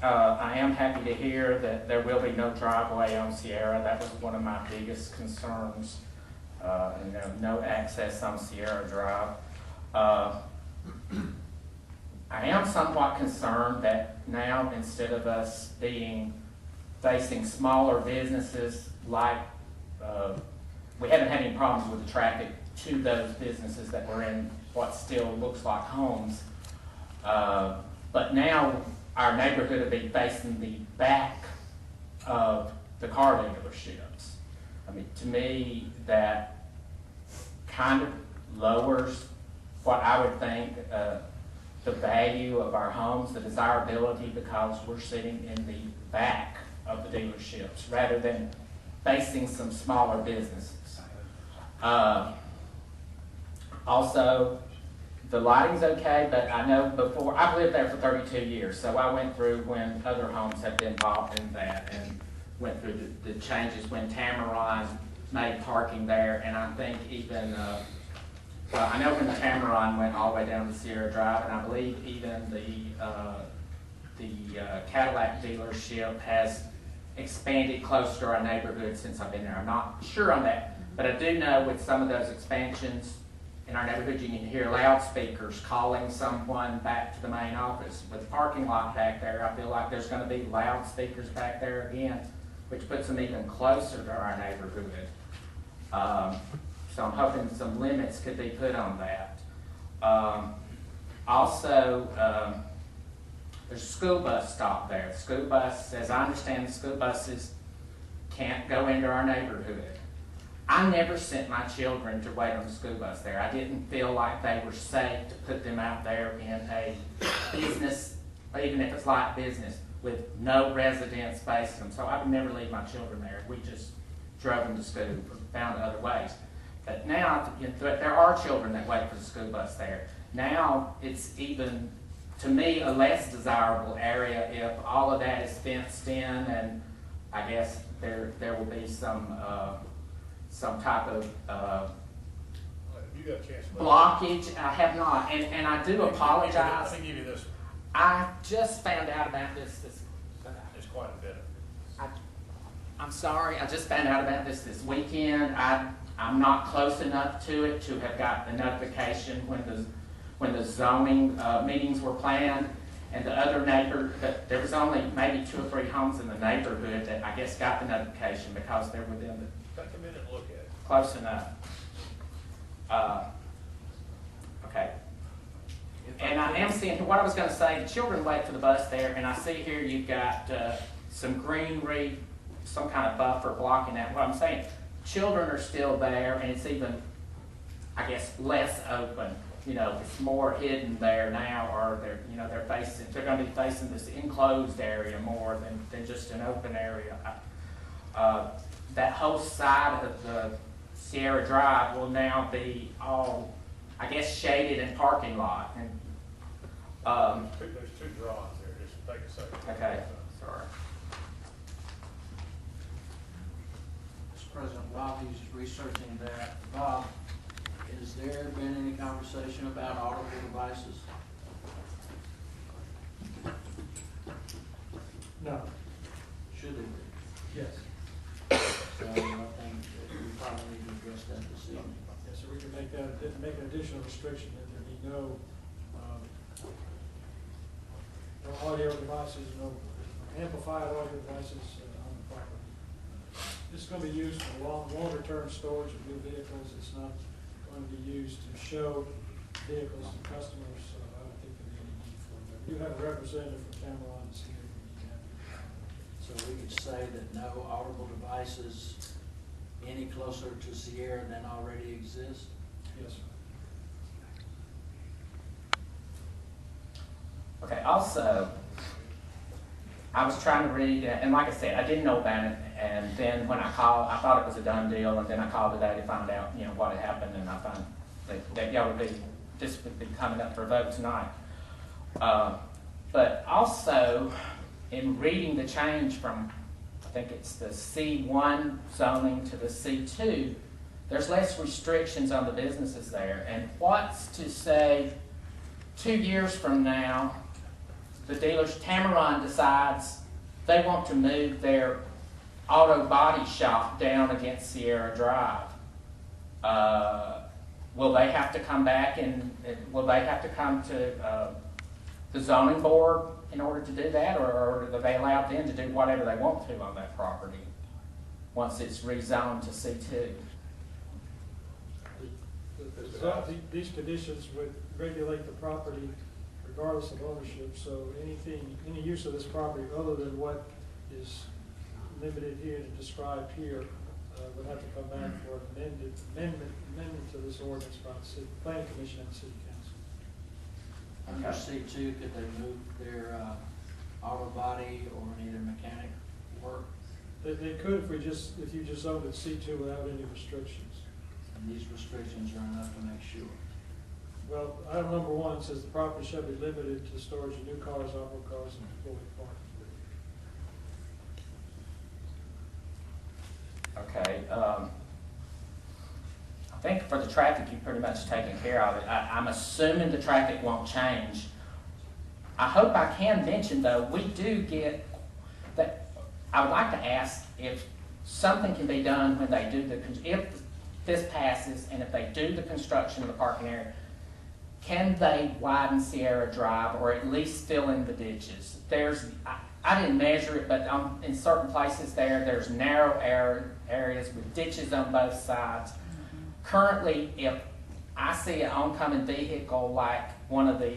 I am happy to hear that there will be no driveway on Sierra. That was one of my biggest concerns. No access on Sierra Drive. I am somewhat concerned that now, instead of us facing smaller businesses like, we haven't had any problems with the traffic to those businesses that were in what still looks like homes. But now our neighborhood will be facing the back of the car dealerships. I mean, to me, that kind of lowers what I would think the value of our homes, the desirability, because we're sitting in the back of the dealerships rather than facing some smaller businesses. Also, the lighting's okay, but I know before, I've lived there for 32 years, so I went through when other homes have been involved in that and went through the changes when Tamarron made parking there, and I think even, well, I know when Tamarron went all the way down to Sierra Drive, and I believe even the Cadillac dealership has expanded close to our neighborhood since I've been there. I'm not sure on that, but I do know with some of those expansions in our neighborhood, you can hear loudspeakers calling someone back to the main office. With the parking lot back there, I feel like there's going to be loudspeakers back there again, which puts them even closer to our neighborhood. So I'm hoping some limits could be put on that. Also, there's a school bus stop there. The school bus, as I understand, the school buses can't go into our neighborhood. I never sent my children to wait on the school bus there. I didn't feel like they were safe to put them out there in a business, even if it's light business, with no resident space in them. So I would never leave my children there. We just drove them to school or found other ways. But now, there are children that wait for the school bus there. Now, it's even, to me, a less desirable area if all of that is fenced in, and I guess there will be some type of You got a chance to blockage. I have not, and I do apologize. Let me give you this. I just found out about this. There's quite a bit of it. I'm sorry. I just found out about this weekend. I'm not close enough to it to have got the notification when the zoning meetings were planned, and the other neighbor, there was only maybe 2 or 3 homes in the neighborhood that I guess got the notification because they're within the. Take a minute and look at it. Close enough. Okay. And I am seeing, what I was going to say, the children wait for the bus there, and I see here you've got some greenery, some kind of buffer blocking that. What I'm saying, children are still there, and it's even, I guess, less open. You know, it's more hidden there now, or they're going to be facing this enclosed area more than just an open area. That whole side of the Sierra Drive will now be all, I guess, shaded and parking lot. And There's 2 drawings there, just take a second. okay, sorry. Mr. President, while he's researching that, Bob, has there been any conversation about audible devices? No. Should there be? Yes. So I think that we probably need to address that this evening. Yes, so we can make an additional restriction that there be no audio devices, no amplified audio devices on the property. This is going to be used for longer-term storage of new vehicles. It's not going to be used to show vehicles to customers. I don't think there'll be any need for it. You have a representative from Cameron that's here. So we could say that no audible devices any closer to Sierra than already exist? Yes, sir. Okay, also, I was trying to read, and like I said, I didn't know about it, and then when I called, I thought it was a done deal, and then I called today to find out, what had happened, and I found that y'all would be coming up for a vote tonight. But also, in reading the change from, I think it's the C1 zoning to the C2, there's less restrictions on the businesses there. And what's to say 2 years from now, the dealers, Tamarron decides they want to move their auto body shop down against Sierra Drive. Will they have to come back and will they have to come to the zoning board in order to do that, or are they allowed then to do whatever they want to on that property once it's rezoned to C2? These conditions would regulate the property regardless of ownership, so any use of this property other than what is limited here and described here would have to come back for an amendment to this ordinance by the city planning commission and the city council. Under C2, could they move their auto body or any of their mechanic work? They could if you just owned it C2 without any restrictions. And these restrictions are enough to make sure. Well, item number 1 says the property shall be limited to storage of new cars, off-road cars, and employee parking. Okay. I think for the traffic, you've pretty much taken care of it. I'm assuming the traffic won't change. I hope I can mention, though, we do get that. I would like to ask if something can be done when they do if this passes and if they do the construction of the parking area, can they widen Sierra Drive or at least fill in the ditches? I didn't measure it, but in certain places there's narrow areas with ditches on both sides. Currently, if I see an oncoming vehicle like one of the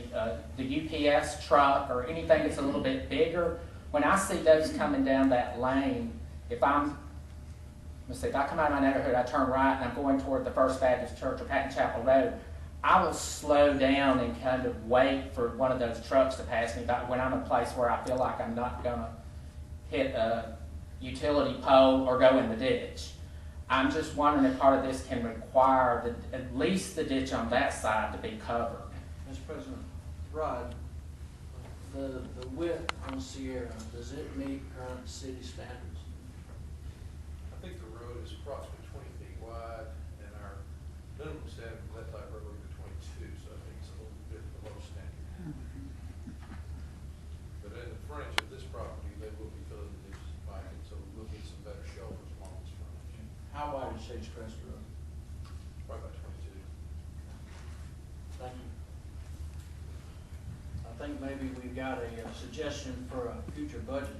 UPS truck or anything that's a little bit bigger, when I see those coming down that lane, if I come out of my neighborhood, I turn right and I'm going toward the First Baptist Church or Patton Chapel Road, I will slow down and kind of wait for one of those trucks to pass me by when I'm in a place where I feel like I'm not going to hit a utility pole or go in the ditch. I'm just wondering if part of this can require at least the ditch on that side to be covered. Mr. President, Rod, the width on Sierra, does it meet current city standards? I think the road is approximately 20 feet wide, and our minimum standard for that type of road is 22, so I think it's a little bit below standard. But in the frontage of this property, they will be filling the ditches and piping, so we will get some better shoulders along this frontage. How wide is Sage Crest Road? Probably about 22. Thank you. I think maybe we've got a suggestion for a future budget.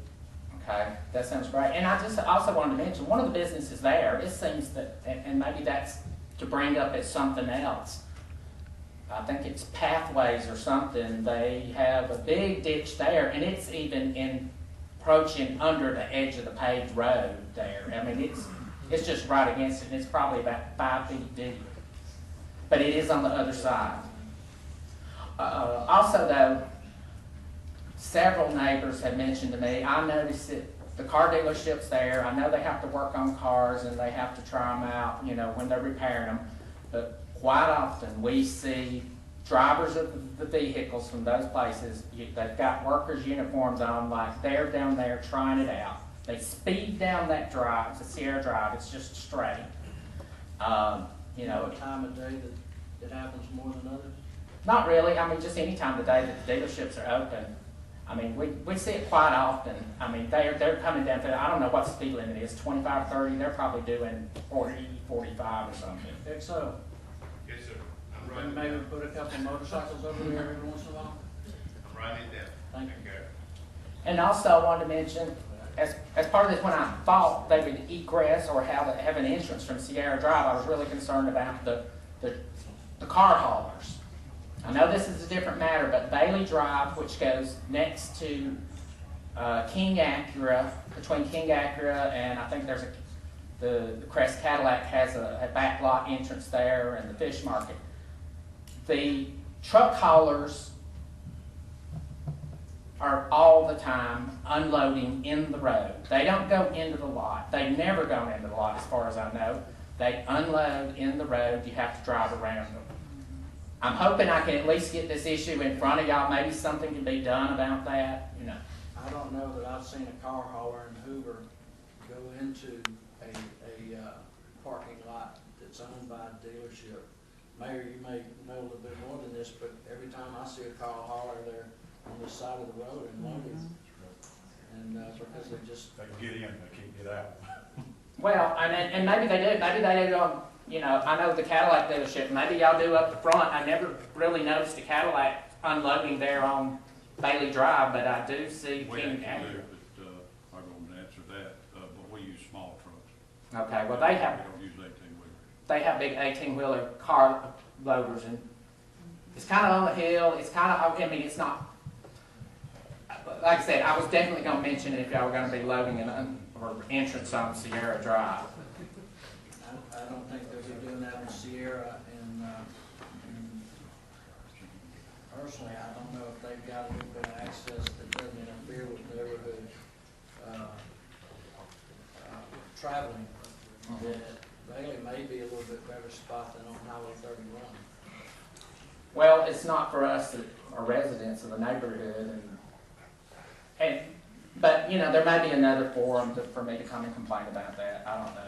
Okay, that sounds great. And I just also wanted to mention, one of the businesses there, it seems that, and maybe that's to bring up as something else, I think it's Pathways or something, they have a big ditch there, and it's even approaching under the edge of the paved road there. I mean, it's just right against it, and it's probably about 5 feet deep. But it is on the other side. Also, though, several neighbors have mentioned to me, I noticed that the car dealership's there. I know they have to work on cars and they have to try them out, you know, when they're repairing them. But quite often we see drivers of the vehicles from those places, they've got workers' uniforms on, like they're down there trying it out. They speed down that drive, it's a Sierra Drive, it's just straight. You know, A time of day that it happens more than others? not really. I mean, just any time of the day that the dealerships are open. I mean, we see it quite often. I mean, they're coming down to, I don't know what the speed limit is, 25, 30. They're probably doing 40, 45 or something. XO, Yes, sir. I'm and writing it maybe down. put a couple motorcycles over there every once in a while? I'm writing it down. Thank you. And also, I wanted to mention, as part of this, when I thought they would egress or have an entrance from Sierra Drive, I was really concerned about the car haulers. I know this is a different matter, but Bailey Drive, which goes next to King Acura, between King Acura and I think there's the Crest Cadillac has a back lot entrance there, and the fish market. The truck haulers are all the time unloading in the road. They don't go into the lot. They've never gone into the lot as far as I know. They unload in the road. You have to drive around them. I'm hoping I can at least get this issue in front of y'all. Maybe something can be done about that, you know. I don't know that I've seen a car hauler in Hoover go into a parking lot that's owned by a dealership. Mayor, you may know a little bit more than this, but every time I see a car hauler, they're on the side of the road and loading. And because they just... They can get in, they can't get out. Well, and maybe they do. Maybe they do you know, I know the Cadillac dealership, maybe y'all do up the front. I never really noticed a Cadillac unloading there on Bailey Drive, but I do see We King actually Acura. do, but I'm going to answer that, but we use small trucks. Okay, well, they have... We don't use 18-wheelers. They have big 18-wheeler car loaders, and it's kind of on the hill. It's kind of, I mean, it's not, like I said, I was definitely going to mention it if y'all were going to be loading or entrance on Sierra Drive. I don't think they'll be doing that on Sierra, and personally, I don't know if they've got a little bit of access that doesn't interfere with neighborhood traveling. That Bailey may be a little bit better spot than on Highway 31. Well, it's not for us that are residents of the neighborhood, but you know, there may be another forum for me to come and complain about that. I don't know.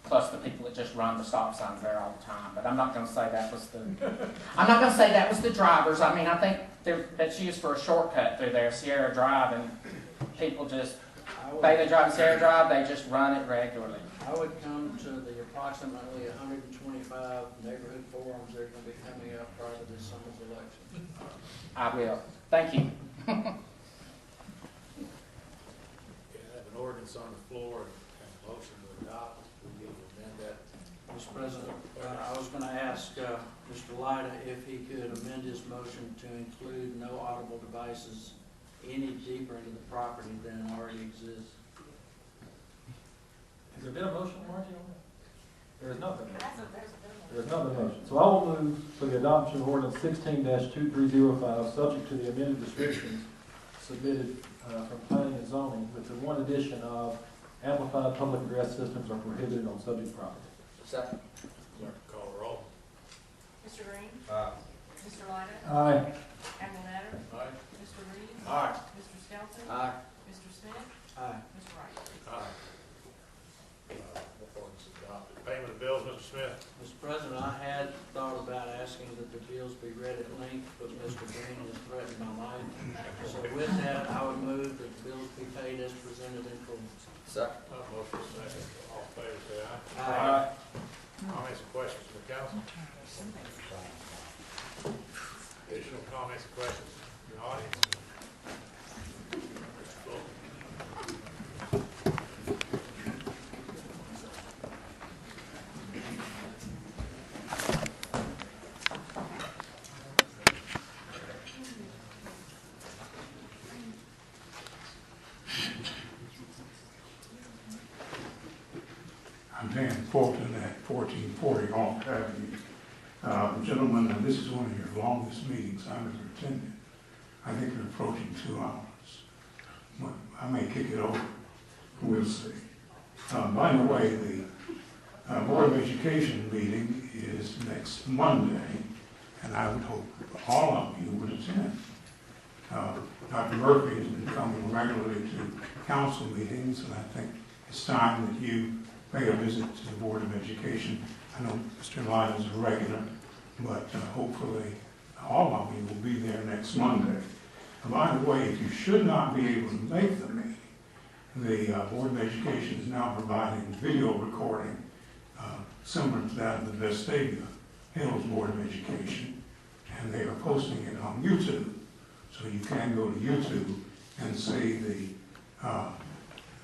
Plus the people that just run the stop signs there all the time. But I'm not going to say that was the drivers. I mean, I think that's used for a shortcut through there, Sierra Drive, and people just Bailey Drive and Sierra Drive, they just run it regularly. I would come to the approximately 125 neighborhood forums that are going to be coming up prior to this summer's election. I will. Thank you. Okay, I have an ordinance on the floor and a motion to adopt. We need to amend that. Mr. President, I was going to ask Mr. Lyda if he could amend his motion to include no audible devices any deeper into the property than already exists. Has there been a motion, Margie, on that? There has not been. There has not been a motion. So I will move for the adoption of ordinance 16-2305, subject to the amended descriptions submitted from planning and zoning, with the one addition of amplified public address systems are prohibited on subject property. Second. Clerk, call the roll. Mr. Green? Aye. Mr. Lydic? Aye. Admiral Natter? Aye. Mr. Reed? Aye. Mr. Skelton? Aye. Mr. Smith? Aye. Mr. Wright? Aye. Ordinance adopted. Payment of bills, Mr. Smith. Mr. President, I had thought about asking that the bills be read at length, but Mr. Green has threatened my life. So with that, I would move that the bills be paid as presented in full. Second. Motion second. All in favor, say aye. Aye. Comments and questions from the council? Additional comments and questions from the audience? I'm Dan Fulton at 1440 Hawk Avenue. Gentlemen, this is one of your longest meetings I've ever attended. I think you're approaching 2 hours. Well, I may kick it over. We'll see. By the way, the Board of Education meeting is next Monday, and I would hope all of you would attend. Dr. Murphy has been coming regularly to council meetings, and I think it's time that you pay a visit to the Board of Education. I know Mr. Lyon is a regular, but hopefully all of you will be there next Monday. And by the way, if you should not be able to make the meeting, the Board of Education is now providing video recording similar to that of the Vestavia Hills Board of Education, and they are posting it on YouTube. So you can go to YouTube and see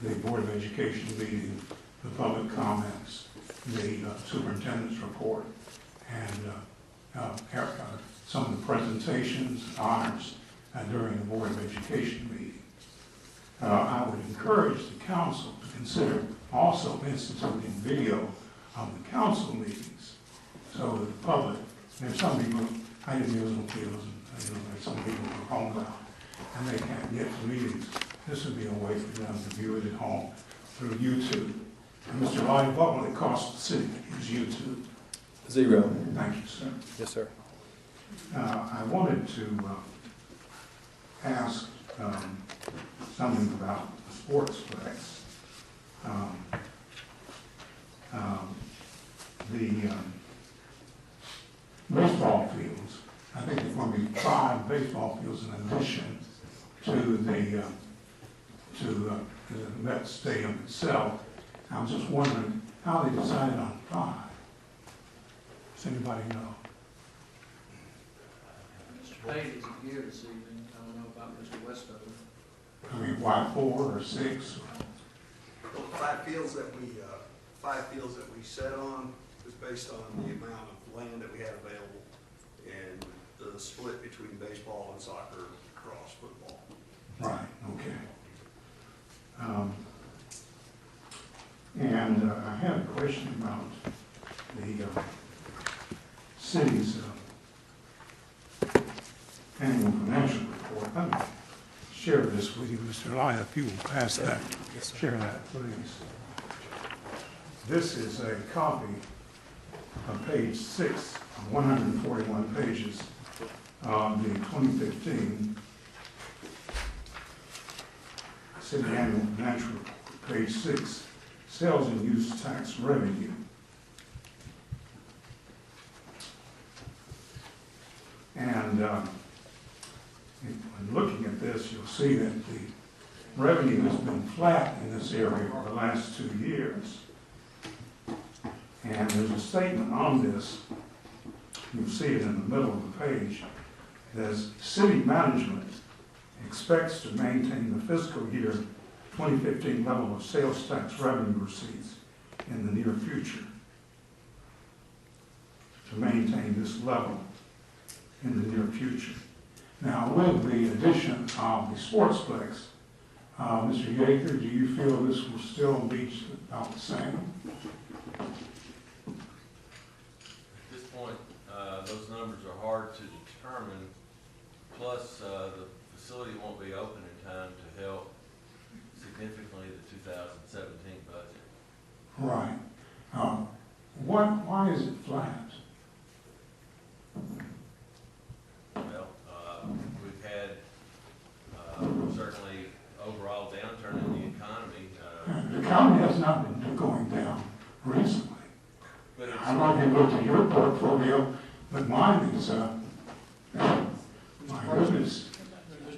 the Board of Education meeting, the public comments, the superintendent's report, and some of the presentations, honors during the Board of Education meeting. I would encourage the council to consider also instituting video of the council meetings so that the public, there's some people, I didn't use no fields, and there's some people who are homebound and they can't get to meetings. This would be a way for them to view it at home through YouTube. And Mr. Lyon, what will it cost the city to use YouTube? Zero. Thank you, sir. Yes, sir. I wanted to ask something about the sportsplex. The baseball fields, I think there's going to be 5 baseball fields in addition to the Met Stadium itself. I was just wondering how they decided on 5. Does anybody know? Mr. Page isn't here this evening. I don't know about Mr. Westover. I mean, why 4 or 6? Well, 5 fields that we set on was based on the amount of land that we had available and the split between baseball and soccer, cross football. Right, okay. And I had a question about the city's annual financial report. Let me share this with you, Mr. Lyon, if you will pass that. Yes, sir. Share that, please. This is a copy of page 6 of 141 pages of the 2015 City Annual Financial Report, page 6, Sales and Use Tax Revenue. And when looking at this, you'll see that the revenue has been flat in this area for the last 2 years. And there's a statement on this, you'll see it in the middle of the page, that says, city management expects to maintain the fiscal year 2015 level of sales tax revenue receipts in the near future. To maintain this level in the near future. Now, with the addition of the sportsplex, Mr. Yeager, do you feel this will still be about the same? At this point, those numbers are hard to determine. Plus, the facility won't be open in time to help significantly the 2017 budget. Right. Why is it flat? Well, we've had certainly overall downturn in the economy. The economy has not been going down recently. But it's, I don't know if you looked at your portfolio, but mine is, my goodness.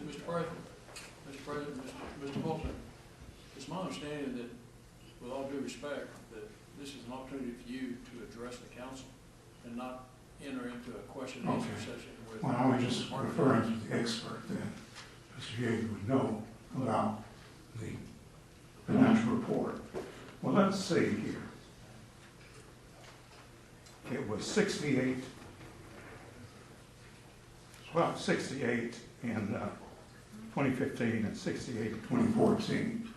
Mr. President, Mr. Fulton, it's my understanding that, with all due respect, that this is an opportunity for you to address the council and not enter into a question and answer session with. Well, I was just referring to the expert then. Mr. Yeager would know about the financial report. Well, let's see here. It was 68 in 2015 and 68 in 2014.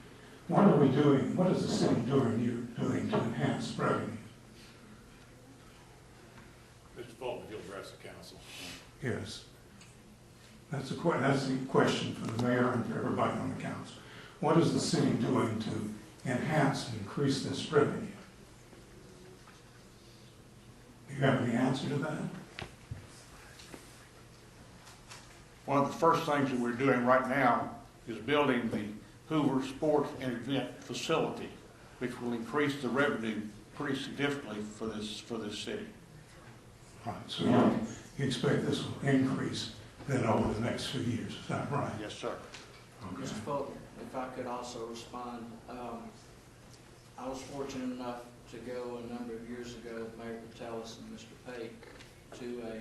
What are we doing? What is the city doing to enhance revenue? Mr. Fulton, you'll address the council. Yes. That's the question for the mayor and for everybody on the council. What is the city doing to enhance and increase this revenue? Do you have any answer to that? One of the first things that we're doing right now is building the Hoover Sports and Event Facility, which will increase the revenue pretty significantly for this city. Right, so you expect this will increase then over the next few years, is that right? Yes, sir. Okay. Mr. Fulton, if I could also respond, I was fortunate enough to go a number of years ago with Mayor Patelis and Mr. Pate to a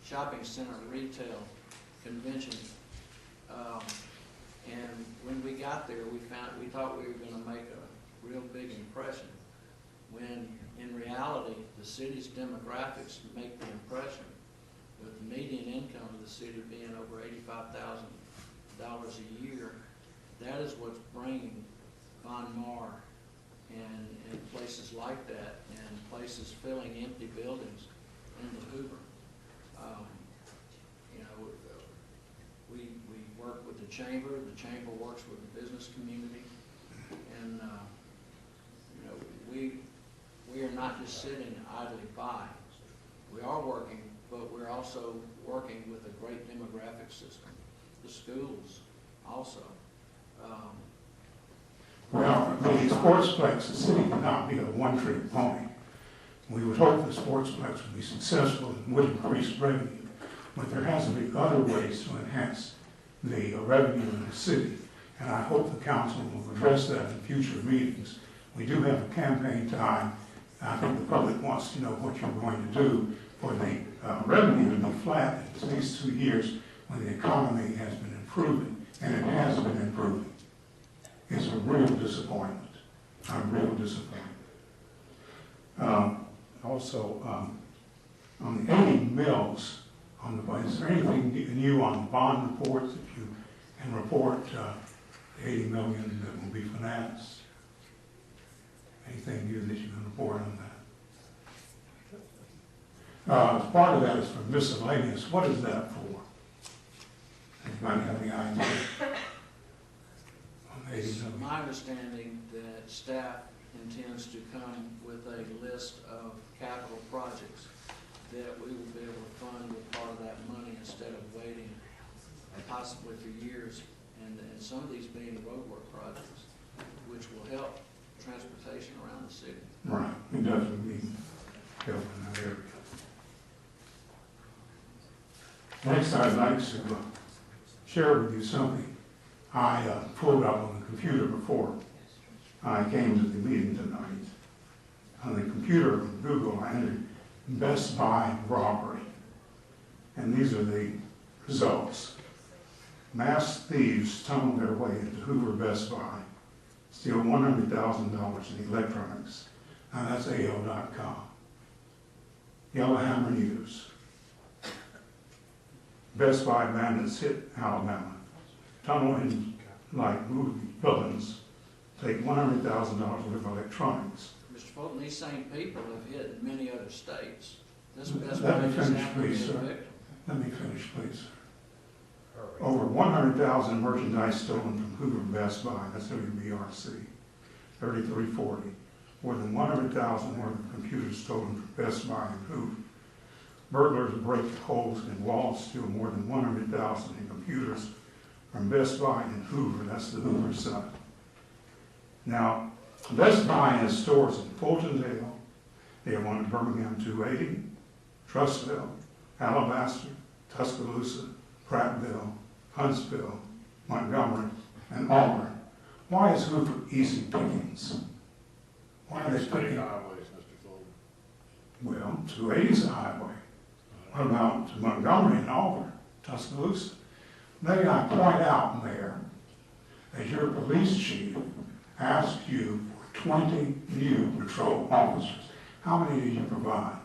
shopping center retail convention. And when we got there, we thought we were going to make a real big impression, when in reality the city's demographics make the impression, with the median income of the city being over $85,000 a year. That is what's bringing Von Maur and places like that, and places filling empty buildings into Hoover. You know, we work with the chamber works with the business community, and you know, we are not just sitting idly by. We are working, but we're also working with a great demographic system. The schools also. Well, the sportsplex, the city cannot be a one-trick pony. We would hope the sportsplex would be successful and would increase revenue, but there has to be other ways to enhance the revenue in the city, and I hope the council will address that in future meetings. We do have a campaign time. I think the public wants to know what you're going to do for the revenue to be flat in these 2 years when the economy has been improving, and it has been improving. It's a real disappointment. I'm real disappointed. Also, on the 80 mills, is there anything new on bond reports that you can report the 80 million that will be financed? Anything new that you can report on that? Part of that is for miscellaneous. What is that for? Anybody have any idea? On 80 million. My understanding that staff intends to come with a list of capital projects that we will be able to fund with part of that money instead of waiting possibly for years, and some of these being roadwork projects, which will help transportation around the city. Right, we definitely need help in that area. Next, I'd like to share with you something I pulled up on the computer before I came to the meeting tonight. On the computer of Google, I entered Best Buy robbery, and these are the results. Mass thieves tunnel their way into Hoover Best Buy, steal $100,000 in electronics. Now that's AO.com. Yellowhammer News. Best Buy bandits hit Alabama. Tunnel in like movie villains. Take $100,000 worth of electronics. Mr. Fulton, these same people have hit many other states. This Best Let Buy me just finish, happened to be please, a sir. victim. Let me finish, please, sir. Over 100,000 merchandise stolen from Hoover Best Buy, that's WBRC, 3340. More than 100,000 worth of computers stolen from Best Buy and Hoover. Burglars break holes in walls, steal more than 100,000 in computers from Best Buy and Hoover, that's the Hoover side. Now, Best Buy has stores in Fultondale, they have one in Birmingham 280, Trussville, Alabaster, Tuscaloosa, Prattville, Huntsville, Montgomery, and Auburn. Why is Hoover easy pickings? Why are they picking? highways, Mr. Fulton. Well, 280 is a highway. What about Montgomery and Auburn, Tuscaloosa? May I point out, Mayor, that your police chief asked you for 20 new patrol officers. How many did you provide?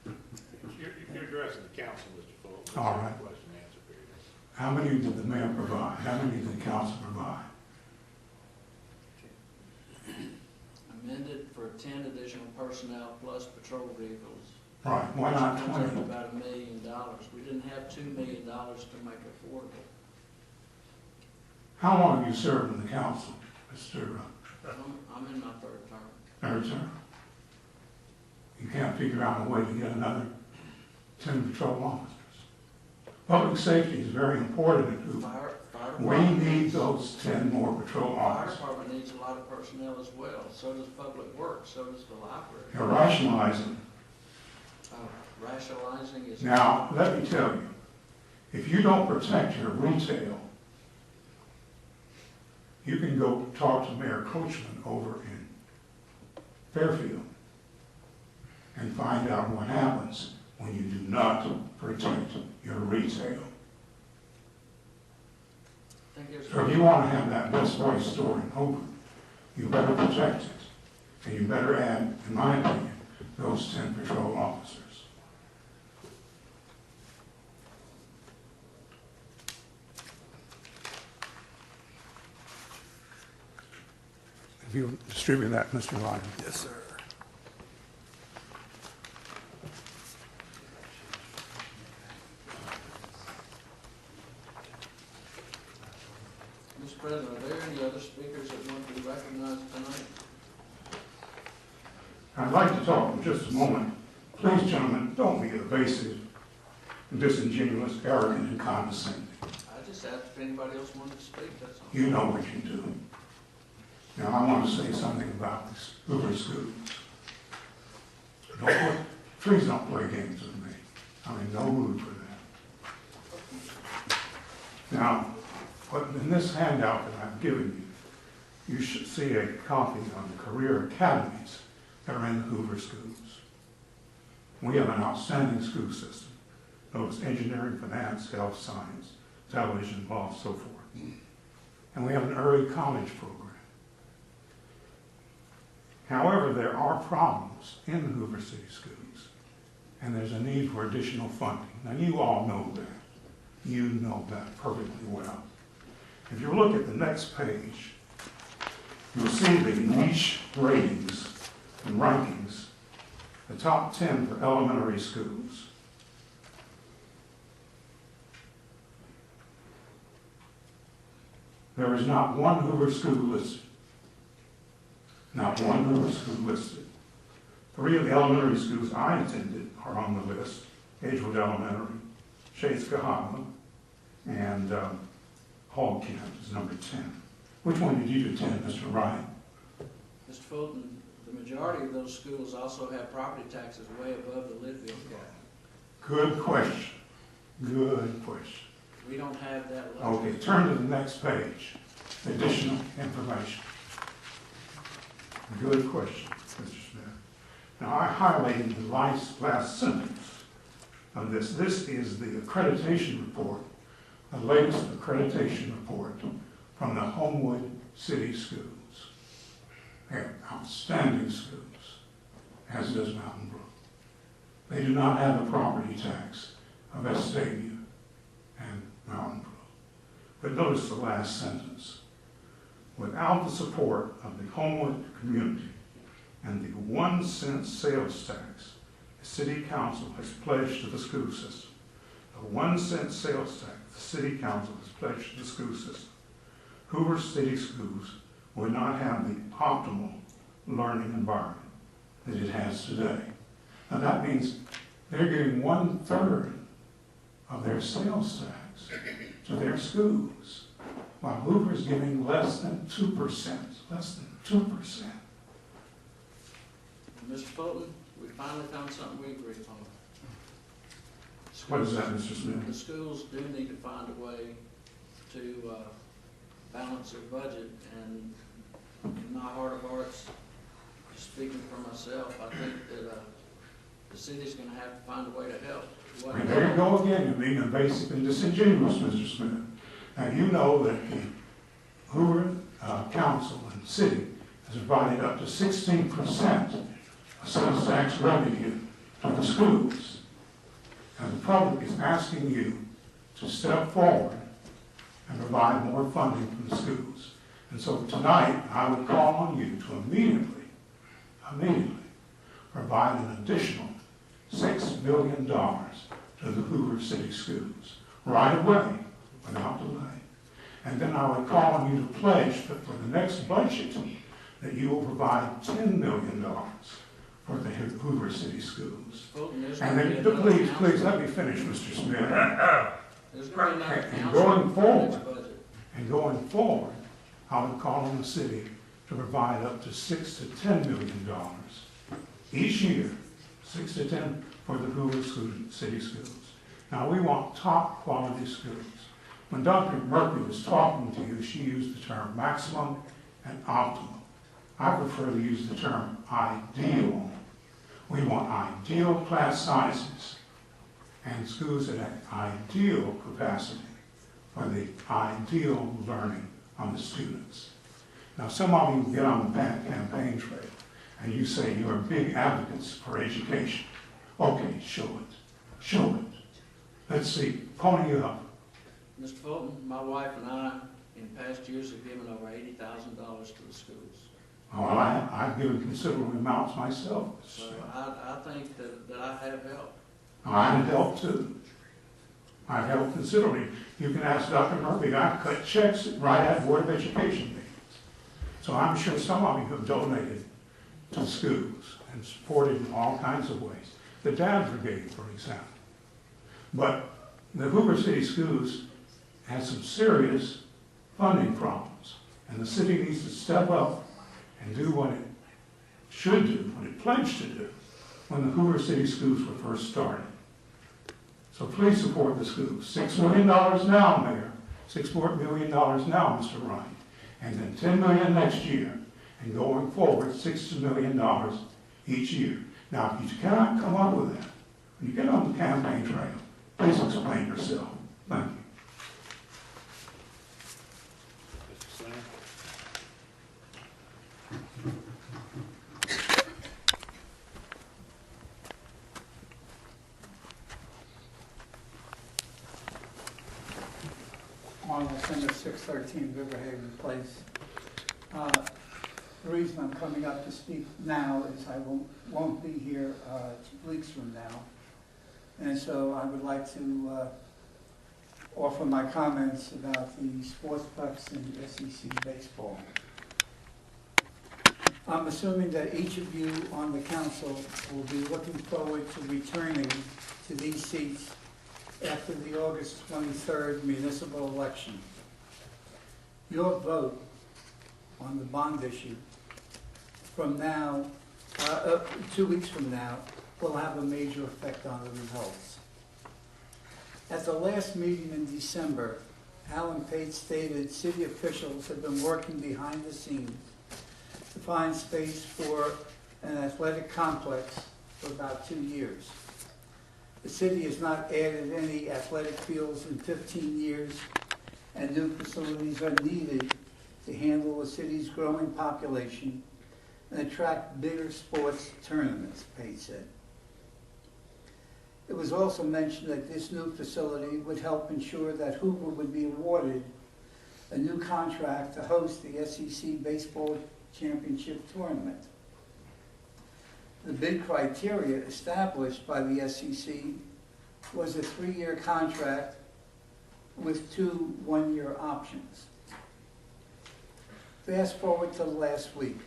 You're addressing the council, Mr. Fulton. All right. Question and answer period. How many did the mayor provide? How many did the council provide? Amended for 10 additional personnel plus patrol vehicles. Right, why not Which comes up 20? about $1 million. We didn't have $2 million to make it affordable. How long have you served in the council, Mr. I'm in my third term. Third term? You can't figure out a way to get another 10 patrol officers. Public safety is very important at Hoover. Fire We department need needs- those 10 more patrol Fire officers. department needs a lot of personnel as well. So does public works. So does the library. You're rationalizing. Rationalizing is. Now, let me tell you, if you don't protect your retail, you can go talk to Mayor Coachman over in Fairfield and find out what happens when you do not protect your retail. So if you want to have that Best Buy store in Hoover, you better protect it. And you better add, in my opinion, those 10 patrol officers. If you distribute that, Mr. Ryan. Yes, sir. Mr. President, are there any other speakers that want to be recognized tonight? I'd like to talk for just a moment. Please, gentlemen, don't be evasive, disingenuous, arrogant, and condescending. I just asked if anybody else wanted to speak, that's all. You know what you do. Now, I want to say something about this Hoover School. Please don't play games with me. I'm in no mood for that. Now, in this handout that I've given you, you should see a copy on the career academies that are in the Hoover schools. We have an outstanding school system. Those engineering, finance, health, science, television, law, so forth. And we have an early college program. However, there are problems in the Hoover City Schools, and there's a need for additional funding. Now, you all know that. You know that perfectly well. If you look at the next page, you'll see the niche ratings and rankings, the top 10 for elementary schools. There is not one Hoover school listed. Not one Hoover school listed. 3 of the elementary schools I attended are on the list. Edgewood Elementary, Shades Cahaba, and Hall Camp is number 10. Which one did you attend, Mr. Ryan? Mr. Fulton, the majority of those schools also have property taxes way above the Lidville cap. Good question. Good question. We don't have that luxury. Okay, turn to the next page. Additional information. Good question, Mr. Smith. Now, I highlighted the last sentence of this. This is the accreditation report, the latest accreditation report from the Homewood City Schools. They have outstanding schools, as does Mountain Brook. They do not have the property tax of Estavia and Mountain Brook. But notice the last sentence. Without the support of the Homewood community and the 1 cent sales tax the City Council has pledged to the school system, a 1 cent sales tax the city council has pledged to the school system, Hoover City Schools would not have the optimal learning environment that it has today. Now that means they're giving 1/3 of their sales tax to their schools, while Hoover's giving less than 2%, less than 2%. Mr. Fulton, we finally found something we agree on. What is that, Mr. Smith? The schools do need to find a way to balance their budget, and in my heart of hearts, speaking for myself, I think that the city's gonna have to find a way to help. And there you go again, you're being evasive and disingenuous, Mr. Smith. Now, you know that the Hoover Council and City has provided up to 16% of sales tax revenue to the schools. And the public is asking you to step forward and provide more funding from the schools. And so tonight, I would call on you to immediately provide an additional $6 million to the Hoover City Schools right away, without delay. And then I would call on you to pledge that for the next budget that you will provide $10 million for the Hoover City Schools. And then, please let me finish, Mr. Smith. And going forward, I would call on the city to provide up to $6 to $10 million each year, 6 to 10 for the Hoover City Schools. Now, we want top quality schools. When Dr. Murphy was talking to you, she used the term maximum and optimum. I prefer to use the term ideal. We want ideal class sizes and schools that have ideal capacity for the ideal learning of the students. Now, some of you get on the campaign trail and you say you are big advocates for education. Okay, show it. Show it. Let's see. Pony up. Mr. Fulton, my wife and I, in past years, have given over $80,000 to the schools. Well, I've given considerable amounts myself. So I think that I have helped. I've helped too. I've helped considerably. You can ask Dr. Murphy. I cut checks right at Board of Education meetings. So I'm sure some of you have donated to schools and supported in all kinds of ways. The Dad Brigade, for example. But the Hoover City Schools has some serious funding problems, and the city needs to step up and do what it should do, what it pledged to do when the Hoover City Schools were first started. So please support the schools. $6 million now, Mayor. $6 million now, Mr. Ryan. And then $10 million next year. And going forward, $6 million each year. Now, if you cannot come up with that, when you get on the campaign trail, please explain yourself. Thank you. On the Center 613 Riverhaven Place. The reason I'm coming up to speak now is I won't be here 2 weeks from now. And so I would like to offer my comments about the sportsplex and SEC baseball. I'm assuming that each of you on the council will be looking forward to returning to these seats after the August 23rd municipal election. Your vote on the bond issue from now, 2 weeks from now, will have a major effect on the results. At the last meeting in December, Alan Pate stated city officials have been working behind the scenes to find space for an athletic complex for about 2 years. The city has not added any athletic fields in 15 years, and new facilities are needed to handle the city's growing population and attract bigger sports tournaments, Pate said. It was also mentioned that this new facility would help ensure that Hoover would be awarded a new contract to host the SEC Baseball Championship Tournament. The bid criteria established by the SEC was a 3-year contract with 2 one-year options. Fast forward to last week.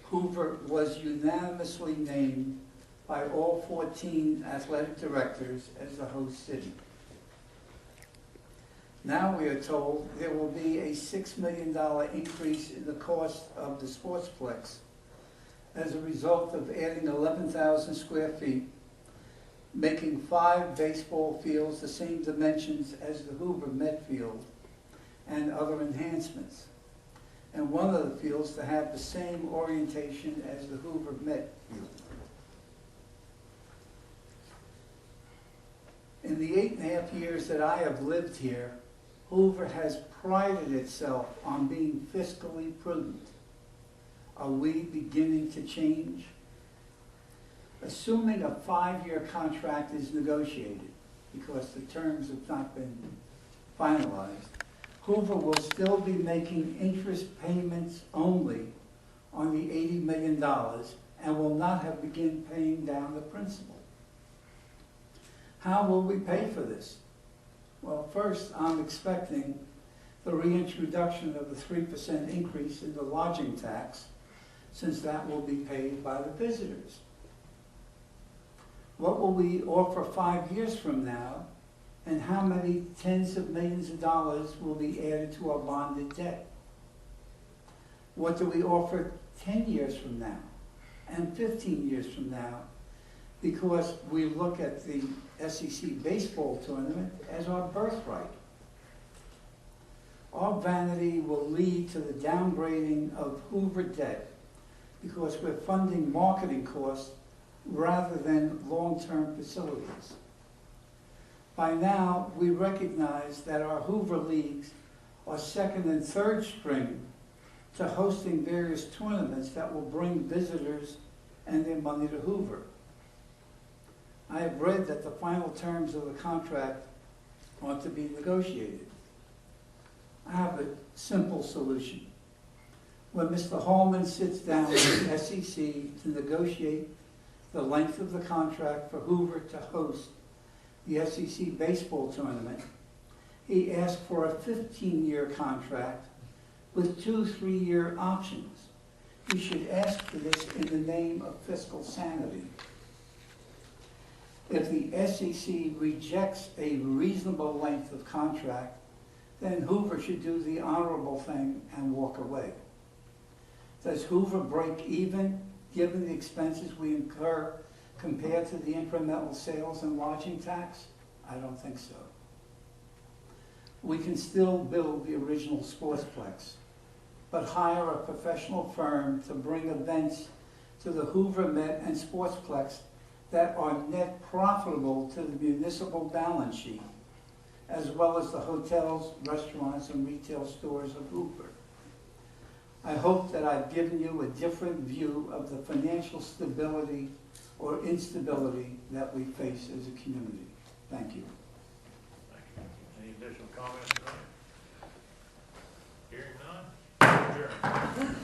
Hoover was unanimously named by all 14 athletic directors as the host city. Now we are told there will be a $6 million increase in the cost of the Sportsplex as a result of adding 11,000 square feet, making 5 baseball fields the same dimensions as the Hoover Met Field, and other enhancements. And one of the fields to have the same orientation as the Hoover Met Field. In the 8.5 years that I have lived here, Hoover has prided itself on being fiscally prudent. Are we beginning to change? Assuming a 5-year contract is negotiated, because the terms have not been finalized, Hoover will still be making interest payments only on the $80 million and will not have begun paying down the principal. How will we pay for this? Well, first, I'm expecting the reintroduction of the 3% increase in the lodging tax, since that will be paid by the visitors. What will we offer 5 years from now, and how many tens of millions of dollars will be added to our bonded debt? What do we offer 10 years from now, and 15 years from now, because we look at the SEC baseball tournament as our birthright? Our vanity will lead to the downgrading of Hoover debt because we're funding marketing costs rather than long-term facilities. By now, we recognize that our Hoover leagues are second and third string to hosting various tournaments that will bring visitors and their money to Hoover. I have read that the final terms of the contract ought to be negotiated. I have a simple solution. When Mr. Hallman sits down with the SEC to negotiate the length of the contract for Hoover to host the SEC baseball tournament, he asked for a 15-year contract with 2 3-year options. He should ask for this in the name of fiscal sanity. If the SEC rejects a reasonable length of contract, then Hoover should do the honorable thing and walk away. Does Hoover break even given the expenses we incur compared to the incremental sales and lodging tax? I don't think so. We can still build the original Sportsplex, but hire a professional firm to bring events to the Hoover Met and Sportsplex that are net profitable to the municipal balance sheet, as well as the hotels, restaurants, and retail stores of Hoover. I hope that I've given you a different view of the financial stability or instability that we face as a community. Thank you. Thank you. Any additional comments tonight? Hearing none, adjourned.